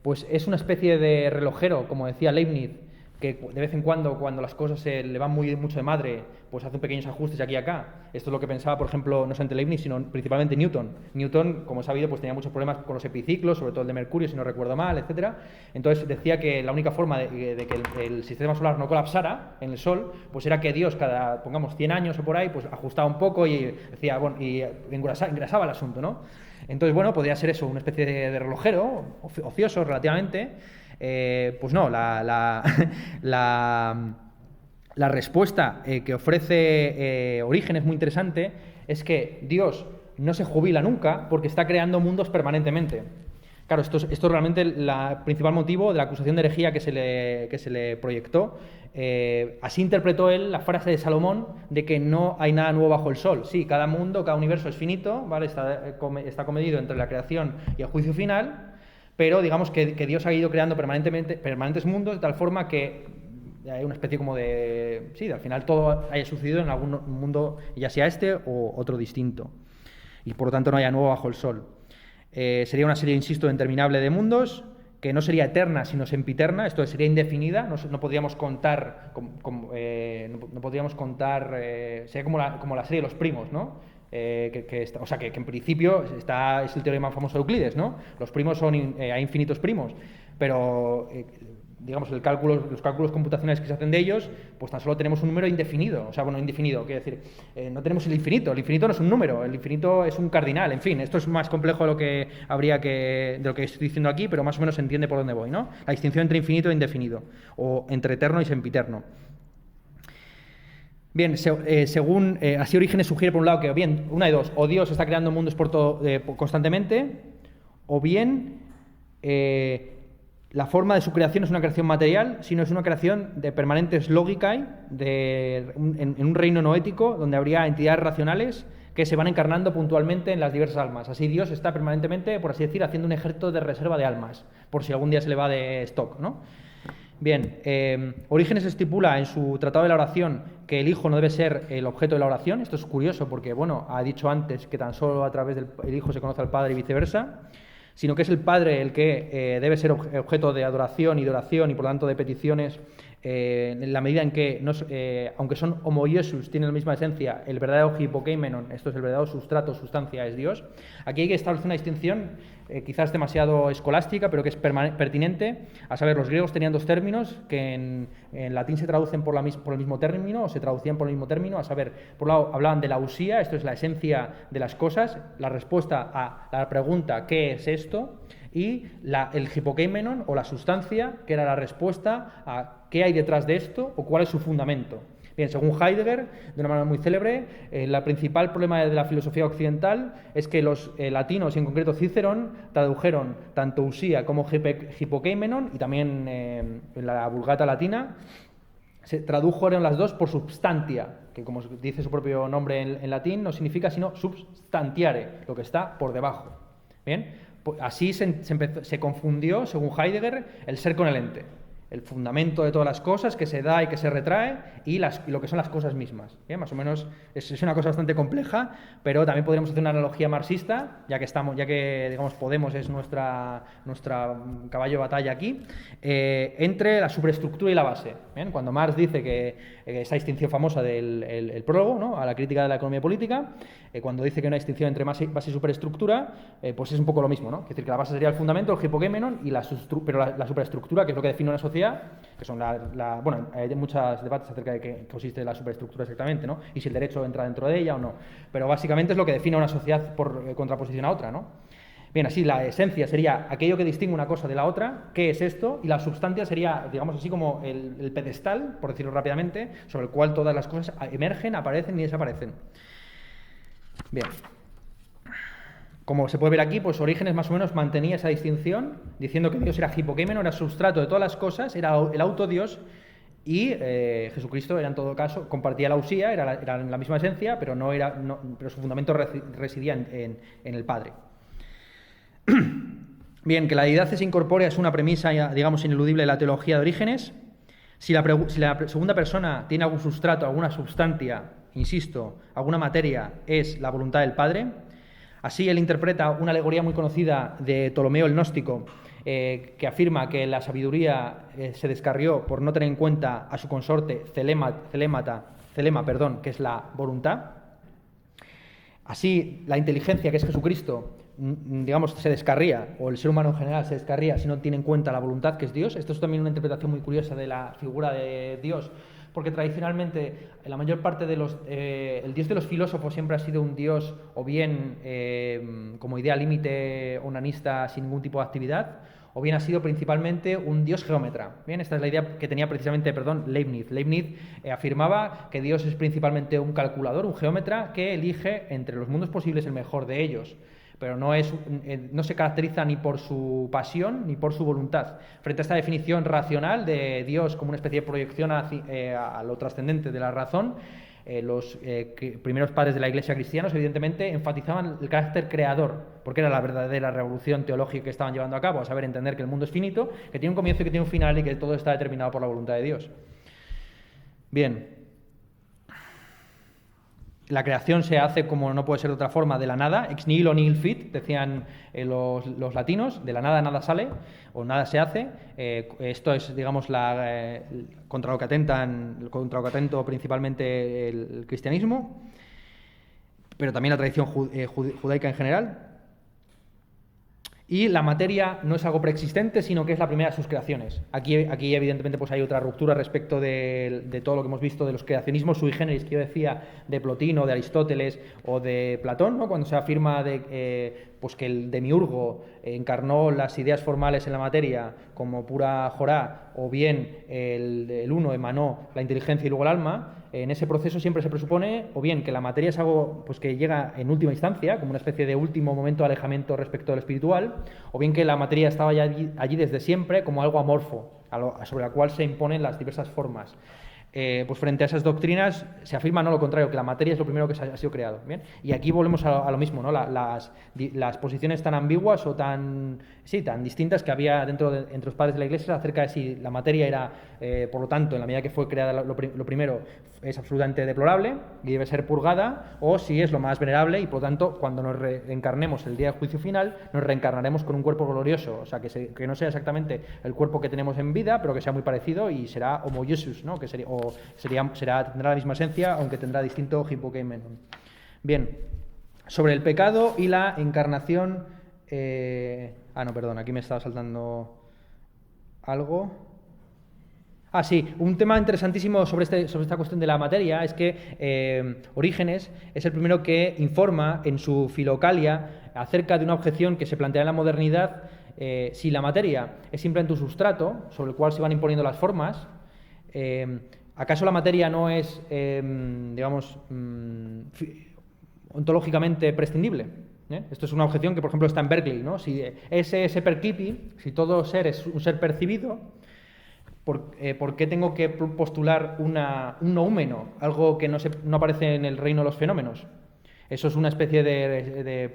Pues es una especie de relojero, como decía Leibniz, que de vez en cuando las cosas se le van mucho de madre, pues hace pequeños ajustes aquí y acá. Esto es lo que pensaba, por ejemplo, no solamente Leibniz, sino principalmente Newton. Newton, como he sabido, pues tenía muchos problemas con los epiciclos, sobre todo el de Mercurio, si no recuerdo mal, etc. Entonces decía que la única forma de que el sistema solar no colapsara en el Sol, pues era que Dios cada, pongamos, 100 años o por ahí, pues ajustaba un poco y decía, bueno, y engrasaba el asunto, ¿no? Entonces, bueno, podría ser eso, una especie de relojero, ocioso relativamente. Pues no, la La respuesta que ofrece Orígenes, muy interesante, es que Dios no se jubila nunca porque está creando mundos permanentemente. Claro, esto es realmente el principal motivo de la acusación de herejía que se le proyectó. Así interpretó él la frase de Salomón de que no hay nada nuevo bajo el sol. Sí, cada mundo, cada universo es finito, ¿vale? Está comedido entre la creación y el juicio final, pero digamos que Dios ha ido creando permanentes mundos de tal forma que hay una especie como de... Sí, al final todo haya sucedido en algún mundo, ya sea este o otro distinto. Y por lo tanto no haya nuevo bajo el sol. Sería una serie, insisto, interminable de mundos, que no sería eterna, sino sempiterna, esto sería indefinida, no podríamos contar, no podríamos contar, sería como la serie de los primos, ¿no? O sea, que en principio es el teorema famoso de Euclides, ¿no? Los primos son, hay infinitos primos, pero digamos, los cálculos computacionales que se hacen de ellos, pues tan solo tenemos un número indefinido. O sea, bueno, indefinido, quiero decir, no tenemos el infinito. El infinito no es un número, el infinito es un cardinal. En fin, esto es más complejo de lo que de lo que estoy diciendo aquí, pero más o menos se entiende por dónde voy, ¿no? La distinción entre infinito e indefinido, o entre eterno y sempiterno. Bien, según así Orígenes sugiere por un lado que, o bien, una de dos, o Dios está creando mundos constantemente, o bien la forma de su creación es una creación material, sino es una creación de permanentes logicae, en un reino noético, donde habría entidades racionales que se van encarnando puntualmente en las diversas almas. Así Dios está permanentemente, por así decir, haciendo un ejército de reserva de almas, por si algún día se le va de stock, ¿no? Bien, Orígenes estipula en su Tratado de la Oración que el hijo no debe ser el objeto de la oración. Esto es curioso porque, bueno, ha dicho antes que tan solo a través del hijo se conoce al padre y viceversa, sino que es el Padre el que debe ser objeto de adoración y de oración y por lo tanto de peticiones, en la medida en que, aunque son homoiesus, tienen la misma esencia, el verdadero hipokeimenon, esto es el verdadero sustrato, sustancia, es Dios. Aquí hay que establecer una distinción, quizás demasiado escolástica, pero que es pertinente. A saber, los griegos tenían dos términos que en latín se traducen por el mismo término, o se traducían por el mismo término. A saber, por un lado hablaban de la usía, esto es la esencia de las cosas, la respuesta a la pregunta ¿qué es esto? Y el hipokeimenon, o la sustancia, que era la respuesta a qué hay detrás de esto o cuál es su fundamento. Bien, según Heidegger, de una manera muy célebre, el principal problema de la filosofía occidental es que los latinos, y en concreto Cicerón, tradujeron tanto usía como hipokeimenon, y también en la Vulgata latina, se tradujeron las dos por substantia, que como dice su propio nombre en latín, no significa sino substantiare, lo que está por debajo. Bien, así se confundió, según Heidegger, el ser con el ente. El fundamento de todas las cosas que se da y que se retrae y lo que son las cosas mismas. ¿Bien? Más o menos es una cosa bastante compleja, pero también podríamos hacer una analogía marxista, ya que digamos Podemos es nuestra caballo de batalla aquí, entre la superestructura y la base. ¿Bien? Cuando Marx dice que esa distinción famosa del prólogo, ¿no?, a la crítica de la economía política, cuando dice que hay una distinción entre base y superestructura, pues es un poco lo mismo, ¿no? Es decir, que la base sería el fundamento, el hipokeimenon, pero la superestructura, que es lo que define una sociedad, que son bueno, hay muchos debates acerca de qué consiste la superestructura exactamente, ¿no? Y si el derecho entra dentro de ella o no. Pero básicamente es lo que define una sociedad por contraposición a otra, ¿no? Bien, así la esencia sería aquello que distingue una cosa de la otra, ¿qué es esto? Y la substancia sería, digamos así, como el pedestal, por decirlo rápidamente, sobre el cual todas las cosas emergen, aparecen y desaparecen. Bien. Como se puede ver aquí, pues Orígenes más o menos mantenía esa distinción, diciendo que Dios era hipokeimenon, era sustrato de todas las cosas, era el autodios, y Jesucristo era en todo caso, compartía la usía, era la misma esencia, pero pero su fundamento residía en el Padre. Bien, que la deidad se incorpore es una premisa, digamos, ineludible de la teología de Orígenes. Si la segunda persona tiene algún sustrato, alguna substancia, insisto, alguna materia, es la voluntad del Padre. Así él interpreta una alegoría muy conocida de Ptolomeo el Gnóstico, que afirma que la sabiduría se descarrió por no tener en cuenta a su consorte Celema, que es la voluntad. Así la inteligencia, que es Jesucristo, digamos, se descarría, o el ser humano en general se descarría si no tiene en cuenta la voluntad, que es Dios. Esto es también una interpretación muy curiosa de la figura de Dios, Porque tradicionalmente la mayor parte de el dios de los filósofos siempre ha sido un dios o bien como idea límite onanista sin ningún tipo de actividad, o bien ha sido principalmente un dios geómetra. Bien, esta es la idea que tenía precisamente, Leibniz. Leibniz afirmaba que Dios es principalmente un calculador, un geómetra, que elige entre los mundos posibles el mejor de ellos, pero no se caracteriza ni por su pasión ni por su voluntad. Frente a esta definición racional de Dios como una especie de proyección a lo trascendente de la razón, los primeros padres de la Iglesia cristianos evidentemente enfatizaban el carácter creador, porque era la verdadera revolución teológica que estaban llevando a cabo, a saber entender que el mundo es finito, que tiene un comienzo y que tiene un final y que todo está determinado por la voluntad de Dios. Bien, la creación se hace, como no puede ser de otra forma, de la nada, ex nihilo nihil fit, decían los latinos, de la nada nada sale, o nada se hace. Esto es, digamos, contra lo que atenta principalmente el cristianismo, pero también la tradición judaica en general. Y la materia no es algo preexistente, sino que es la primera de sus creaciones. Aquí evidentemente, pues hay otra ruptura respecto de todo lo que hemos visto de los creacionismos sui generis, que yo decía, de Plotino, de Aristóteles o de Platón, ¿no? Cuando se afirma pues que el demiurgo encarnó las ideas formales en la materia como pura jorá, o bien el uno emanó la inteligencia y luego el alma. En ese proceso siempre se presupone o bien que la materia es algo pues, que llega en última instancia, como una especie de último momento de alejamiento respecto del espiritual, o bien que la materia estaba ya allí desde siempre como algo amorfo, sobre la cual se imponen las diversas formas. Pues frente a esas doctrinas se afirma no lo contrario, que la materia es lo primero que ha sido creado. ¿Bien? Y aquí volvemos a lo mismo, ¿no? Las posiciones tan ambiguas o tan distintas que había entre los padres de la Iglesia acerca de si la materia era, por lo tanto, en la medida que fue creada lo primero, es absolutamente deplorable y debe ser purgada, o si es lo más venerable y, por lo tanto, cuando nos reencarnemos el día del juicio final, nos reencarnaremos con un cuerpo glorioso, o sea, que no sea exactamente el cuerpo que tenemos en vida, pero que sea muy parecido y será homo Jesús, ¿no? Que tendrá la misma esencia, aunque tendrá distinto hipokemenon. Bien, sobre el pecado y la encarnación... aquí me estaba saltando algo. Sí, un tema interesantísimo sobre esta cuestión de la materia es que Orígenes es el primero que informa en su Filocalia acerca de una objeción que se plantea en la modernidad. Si la materia es simplemente un sustrato sobre el cual se van imponiendo las formas, ¿acaso la materia no es, ontológicamente prescindible? Esto es una objeción que, por ejemplo, está en Berkeley, ¿no? Si ese percipi, si todo ser es un ser percibido, ¿por qué tengo que postular un noúmeno, algo que no aparece en el reino de los fenómenos? Eso es una especie de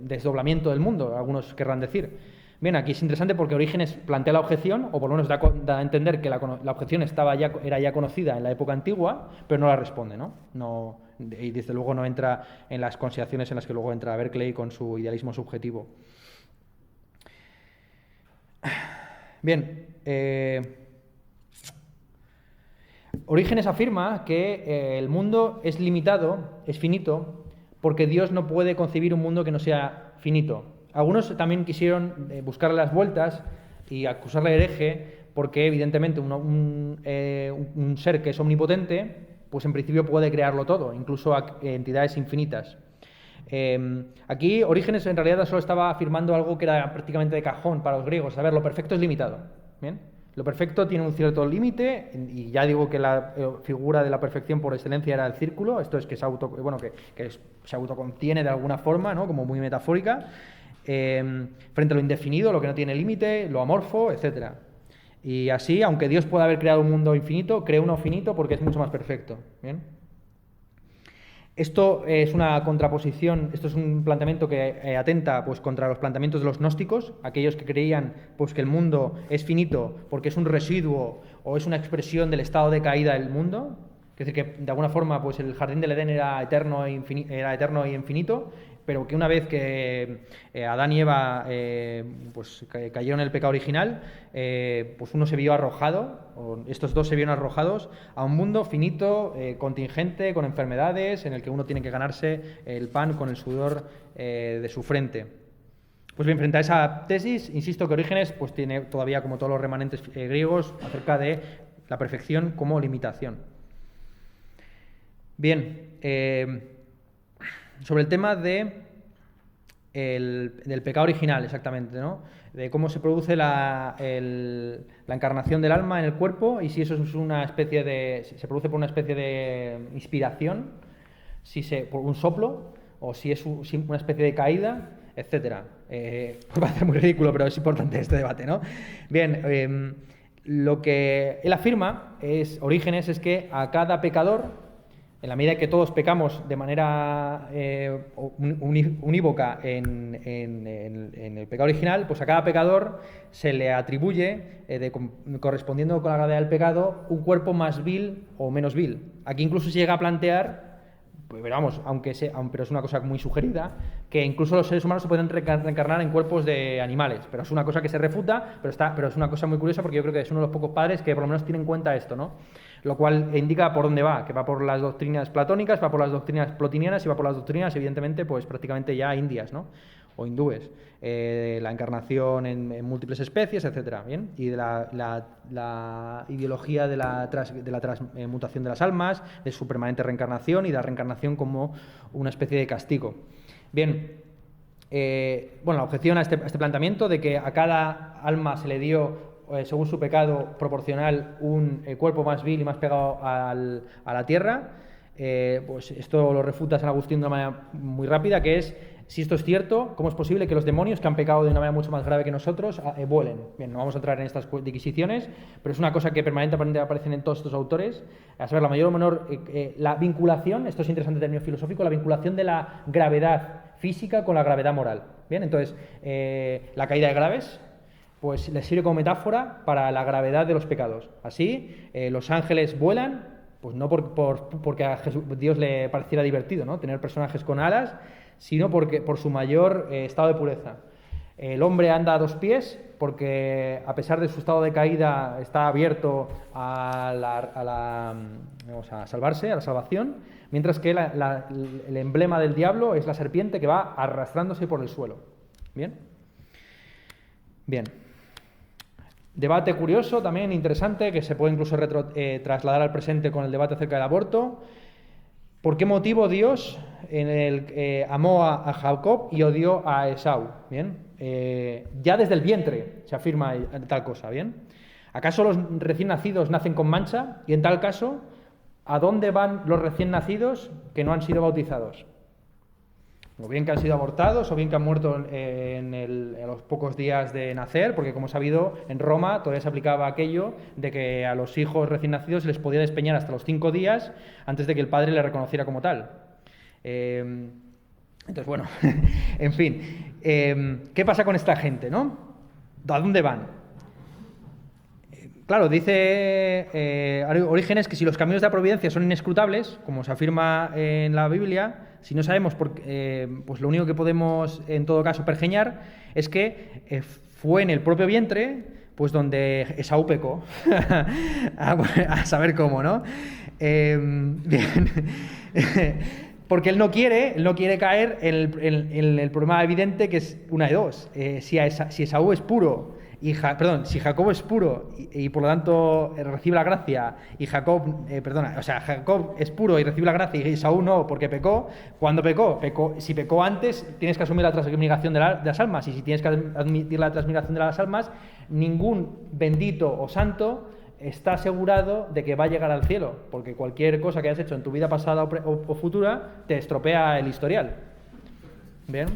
desdoblamiento del mundo, algunos querrán decir. Bien, aquí es interesante porque Orígenes plantea la objeción, o por lo menos da a entender que la objeción era ya conocida en la época antigua, pero no la responde, ¿no? Y desde luego no entra en las consideraciones en las que luego entra Berkeley con su idealismo subjetivo. Bien, Orígenes afirma que el mundo es limitado, es finito, porque Dios no puede concebir un mundo que no sea finito. Algunos también quisieron buscarle las vueltas y acusarle de hereje, porque evidentemente un ser que es omnipotente, pues en principio puede crearlo todo, incluso entidades infinitas. Aquí Orígenes en realidad solo estaba afirmando algo que era prácticamente de cajón para los griegos. A ver, lo perfecto es limitado. ¿Bien? Lo perfecto tiene un cierto límite, y ya digo que la figura de la perfección por excelencia era el círculo. Esto es que se autocontiene de alguna forma, ¿no? Como muy metafórica, frente a lo indefinido, lo que no tiene límite, lo amorfo, etc. Y así, aunque Dios pueda haber creado un mundo infinito, crea uno finito porque es mucho más perfecto. ¿Bien? Esto es una contraposición, esto es un planteamiento que atenta pues, contra los planteamientos de los gnósticos, aquellos que creían pues, que el mundo es finito porque es un residuo o es una expresión del estado de caída del mundo. Es decir, que de alguna forma pues, el jardín del Edén era eterno e infinito, pero que una vez que Adán y Eva cayeron en el pecado original, pues uno se vio arrojado, o estos dos se vieron arrojados a un mundo finito, contingente, con enfermedades, en el que uno tiene que ganarse el pan con el sudor de su frente. Pues bien, frente a esa tesis, insisto que Orígenes pues, tiene todavía, como todos los remanentes griegos, acerca de La perfección como limitación. Bien, sobre el tema del pecado original, exactamente, ¿no? De cómo se produce la encarnación del alma en el cuerpo y si eso es una especie de... se produce por una especie de inspiración, por un soplo, o si es una especie de caída, etcétera. Va a ser muy ridículo, pero es importante este debate, ¿no? Bien, lo que él afirma, Orígenes, es que a cada pecador, en la medida que todos pecamos de manera unívoca en el pecado original, pues a cada pecador se le atribuye, correspondiendo con la gravedad del pecado, un cuerpo más vil o menos vil. Aquí incluso se llega a plantear, pero vamos, pero es una cosa muy sugerida, que incluso los seres humanos se pueden reencarnar en cuerpos de animales, pero es una cosa que se refuta, pero es una cosa muy curiosa porque yo creo que es uno de los pocos padres que por lo menos tiene en cuenta esto, ¿no? Lo cual indica por dónde va, que va por las doctrinas platónicas, va por las doctrinas plotinianas y va por las doctrinas, evidentemente, pues prácticamente ya indias, ¿no? O hindúes, la encarnación en múltiples especies, etcétera, ¿bien? Y de la ideología de la transmutación de las almas, de su permanente reencarnación y de la reencarnación como una especie de castigo. Bien, la objeción a este planteamiento de que a cada alma se le dio, según su pecado proporcional, un cuerpo más vil y más pegado a la tierra, pues esto lo refuta San Agustín de una manera muy rápida, que es: si esto es cierto, ¿cómo es posible que los demonios, que han pecado de una manera mucho más grave que nosotros, vuelen? Bien, no vamos a entrar en estas disquisiciones, pero es una cosa que permanentemente aparece en todos estos autores. A saber, la mayor o menor, la vinculación, esto es interesante en términos filosóficos, la vinculación de la gravedad física con la gravedad moral. Bien, entonces, la caída de graves, pues les sirve como metáfora para la gravedad de los pecados. Así, los ángeles vuelan, pues no porque a Dios le pareciera divertido, ¿no?, tener personajes con alas, sino por su mayor estado de pureza. El hombre anda a dos pies porque, a pesar de su estado de caída, está abierto a salvarse, a la salvación, mientras que el emblema del diablo es la serpiente que va arrastrándose por el suelo. ¿Bien? Bien. Debate curioso, también interesante, que se puede incluso trasladar al presente con el debate acerca del aborto. ¿Por qué motivo Dios amó a Jacob y odió a Esaú? ¿Bien? Ya desde el vientre se afirma tal cosa. ¿Bien? ¿Acaso los recién nacidos nacen con mancha? Y en tal caso, ¿a dónde van los recién nacidos que no han sido bautizados? O bien que han sido abortados, o bien que han muerto a los pocos días de nacer, porque, como sabido, en Roma todavía se aplicaba aquello de que a los hijos recién nacidos se les podía despeñar hasta los 5 días antes de que el padre le reconociera como tal. Entonces, bueno, en fin, ¿qué pasa con esta gente, no? ¿A dónde van? Claro, dice Orígenes que si los caminos de la providencia son inescrutables, como se afirma en la Biblia, si no sabemos pues lo único que podemos, en todo caso, pergeñar es que fue en el propio vientre pues donde Esaú pecó. a saber cómo, ¿no? Bien. Porque él no quiere caer en el problema evidente, que es una de dos. Si Esaú es puro, si Jacob es puro y por lo tanto recibe la gracia, y Jacob es puro y recibe la gracia, y Esaú no, porque pecó. Cuando si pecó antes, tienes que asumir la transmigración de las almas, y si tienes que admitir la transmigración de las almas, ningún bendito o santo está asegurado de que va a llegar al cielo, porque cualquier cosa que hayas hecho en tu vida pasada o futura te estropea el historial. ¿Bien?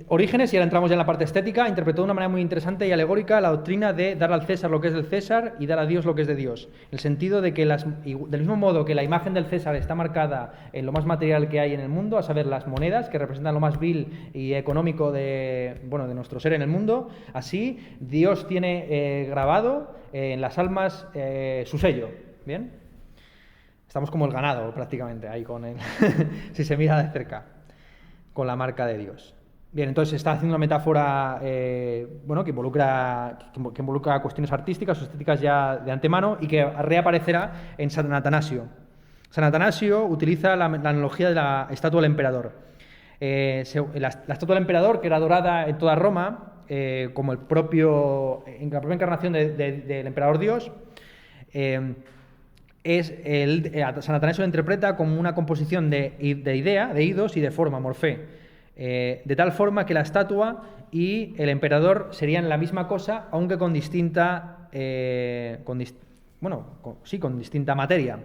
Orígenes, y ahora entramos ya en la parte estética, interpretó de una manera muy interesante y alegórica la doctrina de dar al César lo que es del César y dar a Dios lo que es de Dios. En el sentido de que, del mismo modo que la imagen del César está marcada en lo más material que hay en el mundo, a saber, las monedas, que representan lo más vil y económico de nuestro ser en el mundo, así Dios tiene grabado en las almas su sello. ¿Bien? Estamos como el ganado, prácticamente, ahí con él, si se mira de cerca, con la marca de Dios. Bien, entonces está haciendo una metáfora que involucra cuestiones artísticas o estéticas ya de antemano, y que reaparecerá en San Atanasio. San Atanasio utiliza la analogía de la estatua del emperador. La estatua del emperador, que era adorada en toda Roma, como la propia encarnación del emperador Dios, San Atanasio lo interpreta como una composición de idea, de eidos y de forma, morfé, de tal forma que la estatua y el emperador serían la misma cosa, aunque con distinta, con distinta materia.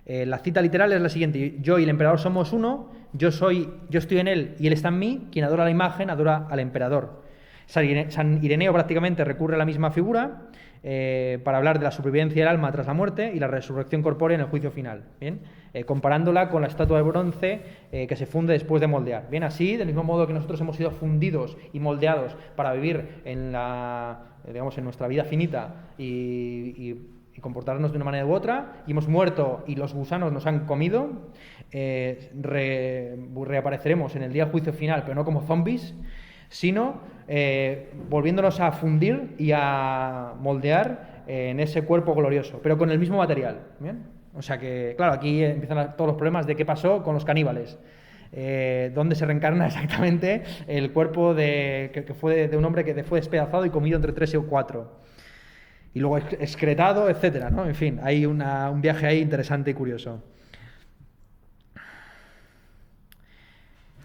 La cita literal es la siguiente: yo y el emperador somos uno, yo estoy en él y él está en mí, quien adora la imagen adora al emperador. San Ireneo prácticamente recurre a la misma figura para hablar de la supervivencia del alma tras la muerte y la resurrección corpórea en el juicio final, ¿bien? Comparándola con la estatua de bronce que se funde después de moldear. Bien, así, del mismo modo que nosotros hemos sido fundidos y moldeados para vivir en nuestra vida finita y comportarnos de una manera u otra, y hemos muerto y los gusanos nos han comido, reapareceremos en el día del juicio final, pero no como zombies, sino volviéndonos a fundir y a moldear en ese cuerpo glorioso, pero con el mismo material. ¿Bien? O sea que, claro, aquí empiezan todos los problemas de qué pasó con los caníbales. Dónde se reencarna exactamente el cuerpo que fue de un hombre que fue despedazado y comido entre 3 y 4. Y luego excretado, etcétera, ¿no? En fin, hay un viaje ahí interesante y curioso.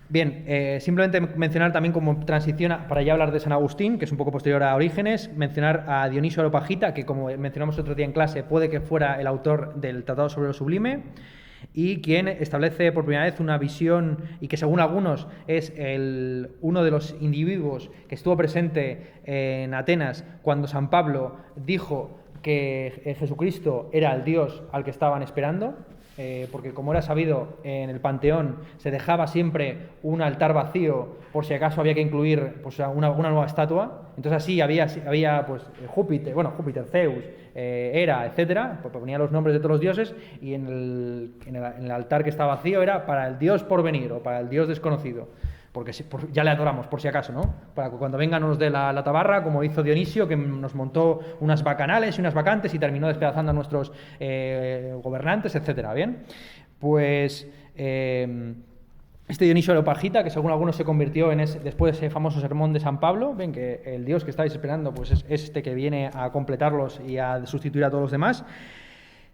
Bien, simplemente mencionar también como transición para ya hablar de San Agustín, que es un poco posterior a Orígenes, mencionar a Dionisio Areopagita, que como mencionamos otro día en clase, puede que fuera el autor del Tratado sobre lo Sublime, y quien establece por primera vez una visión, y que según algunos es uno de los individuos que estuvo presente en Atenas cuando San Pablo dijo que Jesucristo era el Dios al que estaban esperando, porque como era sabido, en el Panteón se dejaba siempre un altar vacío por si acaso había que incluir pues, una nueva estatua. Entonces así había pues, Júpiter, Zeus, Hera, etcétera, pues ponía los nombres de todos los dioses, y en el altar que estaba vacío era para el dios por venir o para el dios desconocido, porque ya le adoramos por si acaso, ¿no? Para que cuando vengan nos dé la tabarra, como hizo Dionisio, que nos montó unas bacanales y unas vacantes y terminó despedazando a nuestros gobernantes, etcétera. Bien, pues este Dionisio Areopagita, que según algunos se convirtió después de ese famoso sermón de San Pablo, ven que el Dios que estáis esperando pues es este que viene a completarlos y a sustituir a todos los demás.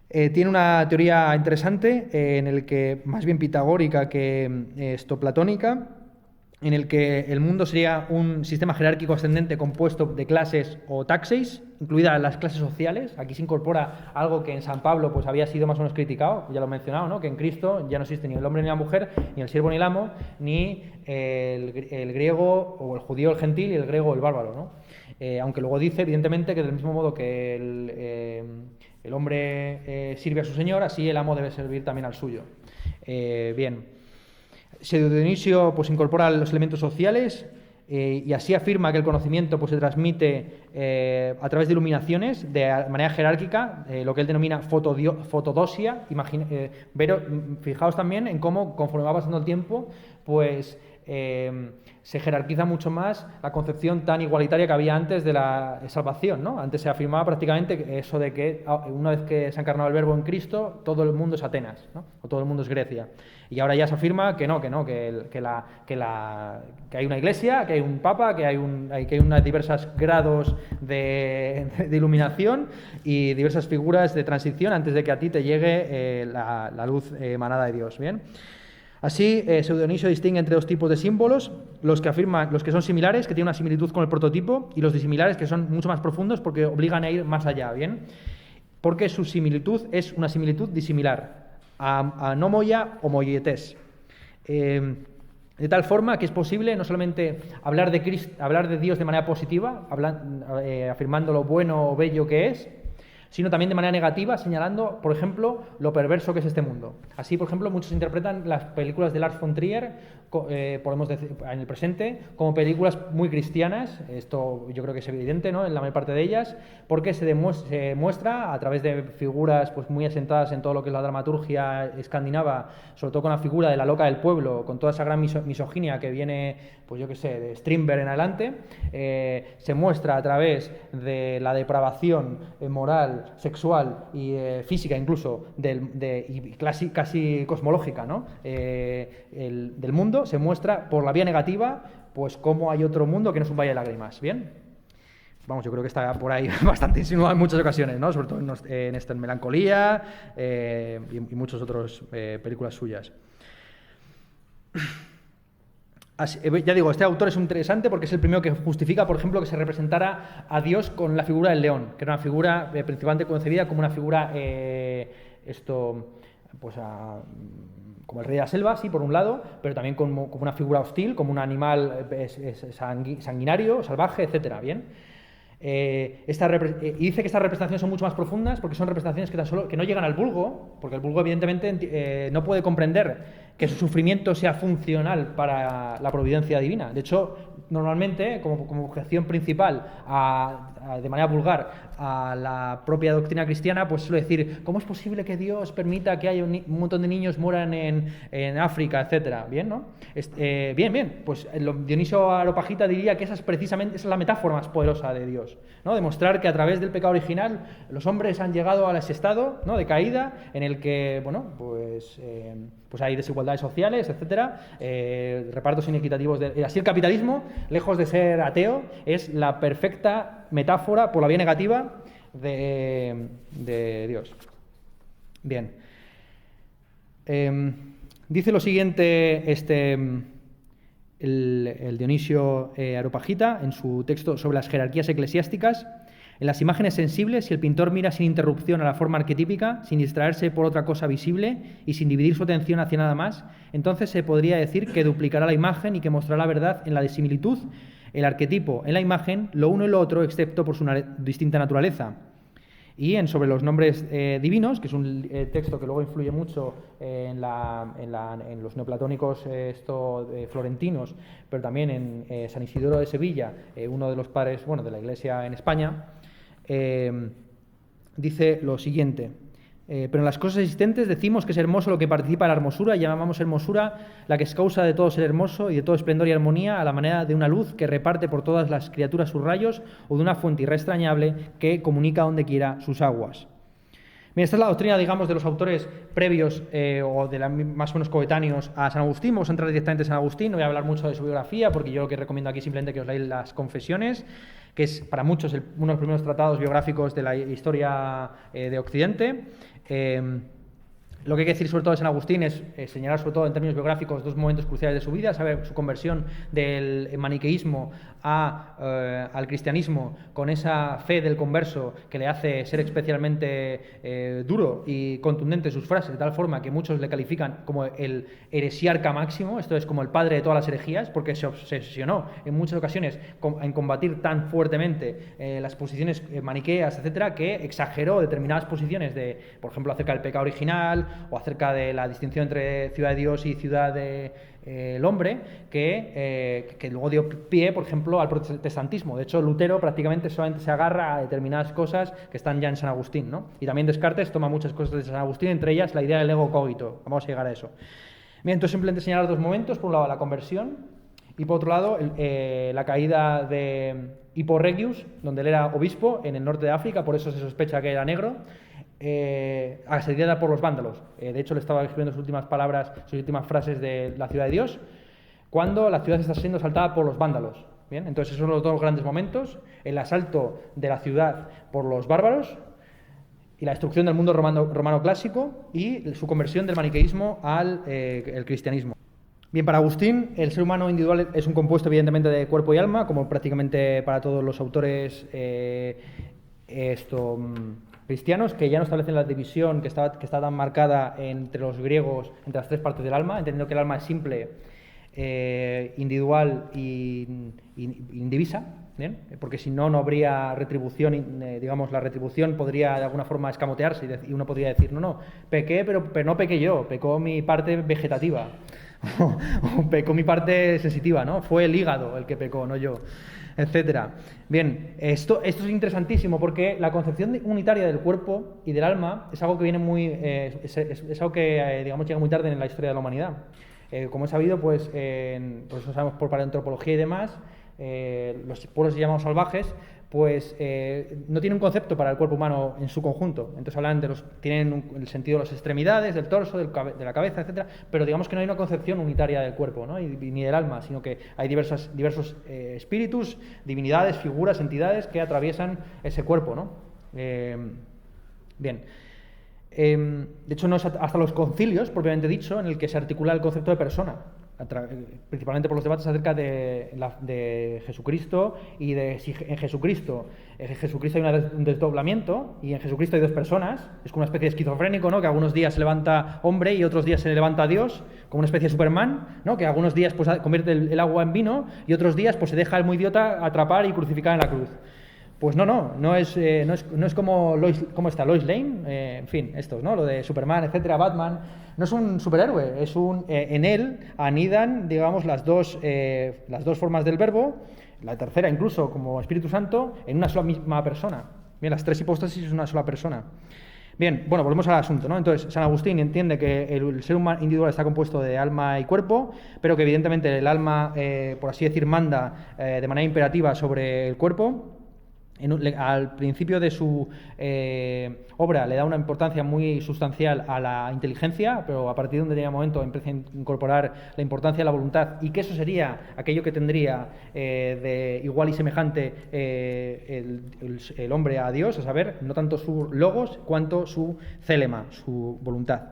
Tiene una teoría interesante en el que, más bien pitagórica que platónica, en el que el mundo sería un sistema jerárquico ascendente compuesto de clases o taxis, incluidas las clases sociales. Aquí se incorpora algo que en San Pablo pues, había sido más o menos criticado, ya lo he mencionado, ¿no? Que en Cristo ya no existe ni el hombre ni la mujer, ni el siervo ni el amo, ni el griego o el judío el gentil y el griego el bárbaro, ¿no? Aunque luego dice, evidentemente, que del mismo modo que el hombre sirve a su señor, así el amo debe servir también al suyo. Bien. Dionisio pues, incorpora los elementos sociales y así afirma que el conocimiento pues, se transmite a través de iluminaciones de manera jerárquica, lo que él denomina fotodosia. Fijaos también en cómo, conforme va pasando el tiempo, pues se jerarquiza mucho más la concepción tan igualitaria que había antes de la salvación, ¿no? Antes se afirmaba prácticamente eso de que una vez que se ha encarnado el Verbo en Cristo, todo el mundo es Atenas, ¿no? O todo el mundo es Grecia. Y ahora ya se afirma que hay una iglesia, que hay un papa, que hay unos diversos grados de iluminación y diversas figuras de transición antes de que a ti te llegue la luz emanada de Dios. ¿Bien? Así, Dionisio distingue entre dos tipos de símbolos: los que son similares, que tienen una similitud con el prototipo, y los disimilares, que son mucho más profundos porque obligan a ir más allá, ¿bien? Porque su similitud es una similitud disimilar, anomoia o moietes. De tal forma que es posible no solamente hablar de Dios de manera positiva, afirmando lo bueno o bello que es, sino también de manera negativa, señalando, por ejemplo, lo perverso que es este mundo. Así, por ejemplo, muchos interpretan las películas de Lars von Trier, podemos decir, en el presente, como películas muy cristianas. Esto yo creo que es evidente, ¿no?, en la mayor parte de ellas, porque se muestra a través de figuras pues, muy asentadas en todo lo que es la dramaturgia escandinava, sobre todo con la figura de la loca del pueblo, con toda esa gran misoginia que viene, pues yo qué sé, de Strindberg en adelante. Se muestra a través de la depravación moral, sexual y física incluso, y casi cosmológica, ¿no?, del mundo. Se muestra por la vía negativa, pues cómo hay otro mundo que no es un valle de lágrimas, ¿bien? Vamos, yo creo que está por ahí bastante insinuado en muchas ocasiones, ¿no? Sobre todo en Melancolía y muchas otras películas suyas. Ya digo, este autor es muy interesante porque es el primero que justifica, por ejemplo, que se representara a Dios con la figura del león, que era una figura principalmente concebida como una figura, como el rey de la selva, sí, por un lado, pero también como una figura hostil, como un animal sanguinario, salvaje, etcétera, ¿bien? Y dice que estas representaciones son mucho más profundas porque son representaciones que no llegan al vulgo, porque el vulgo evidentemente no puede comprender que su sufrimiento sea funcional para la providencia divina. De hecho, normalmente, como objeción principal, de manera vulgar, a la propia doctrina cristiana, pues suele decir, ¿cómo es posible que Dios permita que haya un montón de niños mueran en África, etcétera? Bien, ¿no? Bien. Pues Dionisio Areopagita diría que esa es la metáfora más poderosa de Dios, ¿no? Demostrar que a través del pecado original los hombres han llegado a ese estado, ¿no?, de caída en el que, pues hay desigualdades sociales, etcétera, repartos inequitativos. Así el capitalismo, lejos de ser ateo, es la perfecta metáfora por la vía negativa de Dios. Bien. Dice lo siguiente el Dionisio Areopagita en su texto sobre las jerarquías eclesiásticas. En las imágenes sensibles, si el pintor mira sin interrupción a la forma arquetípica, sin distraerse por otra cosa visible y sin dividir su atención hacia nada más, entonces se podría decir que duplicará la imagen y que mostrará la verdad en la disimilitud, el arquetipo en la imagen, lo uno y lo otro, excepto por su distinta naturaleza. Y sobre los nombres divinos, que es un texto que luego influye mucho en los neoplatónicos florentinos, pero también en San Isidoro de Sevilla, uno de los padres de la Iglesia en España, dice lo siguiente: pero en las cosas existentes decimos que es hermoso lo que participa de la hermosura y llamamos hermosura la que es causa de todo ser hermoso y de todo esplendor y armonía, a la manera de una luz que reparte por todas las criaturas sus rayos o de una fuente irrestrañable que comunica donde quiera sus aguas. Bien, esta es la doctrina, digamos, de los autores previos o más o menos coetáneos a San Agustín. Vamos a entrar directamente en San Agustín, no voy a hablar mucho de su biografía porque yo lo que recomiendo aquí simplemente que os leáis las Confesiones, que es para muchos uno de los primeros tratados biográficos de la historia de Occidente. Lo que hay que decir sobre todo de San Agustín es señalar sobre todo en términos biográficos dos momentos cruciales de su vida, saber su conversión del maniqueísmo al cristianismo con esa fe del converso que le hace ser especialmente duro y contundente en sus frases, de tal forma que muchos le califican como el heresiarca máximo, esto es como el padre de todas las herejías, porque se obsesionó en muchas ocasiones en combatir tan fuertemente las posiciones maniqueas, etcétera, que exageró determinadas posiciones por ejemplo, acerca del pecado original o acerca de la distinción entre ciudad de Dios y ciudad del hombre, que luego dio pie, por ejemplo, al protestantismo. De hecho, Lutero prácticamente solamente se agarra a determinadas cosas que están ya en San Agustín, ¿no? Y también Descartes toma muchas cosas de San Agustín, entre ellas la idea del ego cogito. Vamos a llegar a eso. Bien, entonces simplemente señalar dos momentos. Por un lado, la conversión y por otro lado, la caída de Hippo Regius, donde él era obispo en el norte de África, por eso se sospecha que era negro, asedada por los vándalos. De hecho, le estaba escribiendo sus últimas palabras, sus últimas frases de la ciudad de Dios, cuando la ciudad está siendo asaltada por los vándalos. Bien, entonces esos son los dos grandes momentos: el asalto de la ciudad por los bárbaros y la destrucción del mundo romano clásico y su conversión del maniqueísmo al el cristianismo. Bien, para Agustín, el ser humano individual es un compuesto evidentemente de cuerpo y alma, como prácticamente para todos los autores cristianos, que ya no establecen la división que está tan marcada entre los griegos, entre las tres partes del alma, entendiendo que el alma es simple, individual y indivisa, ¿bien? Porque si no, no habría retribución, digamos, la retribución podría de alguna forma escamotearse y uno podría decir, no, pequé, pero no pequé yo, pecó mi parte vegetativa, o pecó mi parte sensitiva, ¿no? Fue el hígado el que pecó, no yo, etcétera. Bien, esto es interesantísimo porque la concepción unitaria del cuerpo y del alma es algo que viene es algo que digamos llega muy tarde en la historia de la humanidad. Como he sabido, pues eso sabemos por paleoantropología y demás, los pueblos llamados salvajes, pues no tienen un concepto para el cuerpo humano en su conjunto. Entonces hablan tienen el sentido de las extremidades, del torso, de la cabeza, etcétera, pero digamos que no hay una concepción unitaria del cuerpo, ¿no? ni del alma, sino que hay diversos espíritus, divinidades, figuras, entidades que atraviesan ese cuerpo, ¿no? Bien. De hecho, no es hasta los concilios, propiamente dicho, en el que se articula el concepto de persona, principalmente por los debates acerca de Jesucristo y de si en Jesucristo hay un desdoblamiento y en Jesucristo hay dos personas. Es como una especie de esquizofrénico, ¿no? Que algunos días se levanta hombre y otros días se levanta Dios, como una especie de Superman, ¿no? Que algunos días pues convierte el agua en vino y otros días pues se deja al muy idiota atrapar y crucificar en la cruz. Pues no es como ¿cómo está? Lois Lane, en fin, estos, ¿no? Lo de Superman, etcétera, Batman. No es un superhéroe, en él anidan, digamos, las dos formas del verbo, la tercera incluso como Espíritu Santo, en una sola misma persona. Bien, las tres hipóstasis es una sola persona. Bien, bueno, volvemos al asunto, ¿no? Entonces, San Agustín entiende que el ser humano individual está compuesto de alma y cuerpo, pero que evidentemente el alma, por así decir, manda de manera imperativa sobre el cuerpo. Al principio de su obra le da una importancia muy sustancial a la inteligencia, pero a partir de un determinado momento empieza a incorporar la importancia de la voluntad, y que eso sería aquello que tendría de igual y semejante el hombre a Dios, a saber, no tanto su logos cuanto su célema, su voluntad.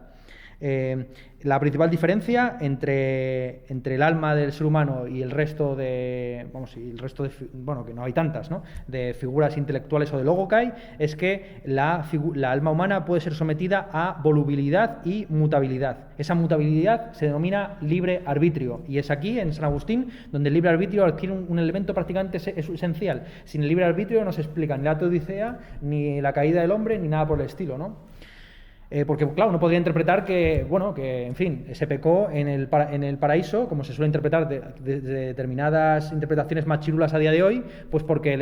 La principal diferencia entre el alma del ser humano y el resto que no hay tantas, ¿no?, de figuras intelectuales o de logokai, es que la alma humana puede ser sometida a volubilidad y mutabilidad. Esa mutabilidad se denomina libre arbitrio, y es aquí, en San Agustín, donde el libre arbitrio adquiere un elemento prácticamente esencial. Sin el libre arbitrio no se explica ni la Teodicea, ni la caída del hombre, ni nada por el estilo, ¿no? Porque, claro, uno podría interpretar que en fin, se pecó en el paraíso, como se suele interpretar de determinadas interpretaciones más chirulas a día de hoy, pues porque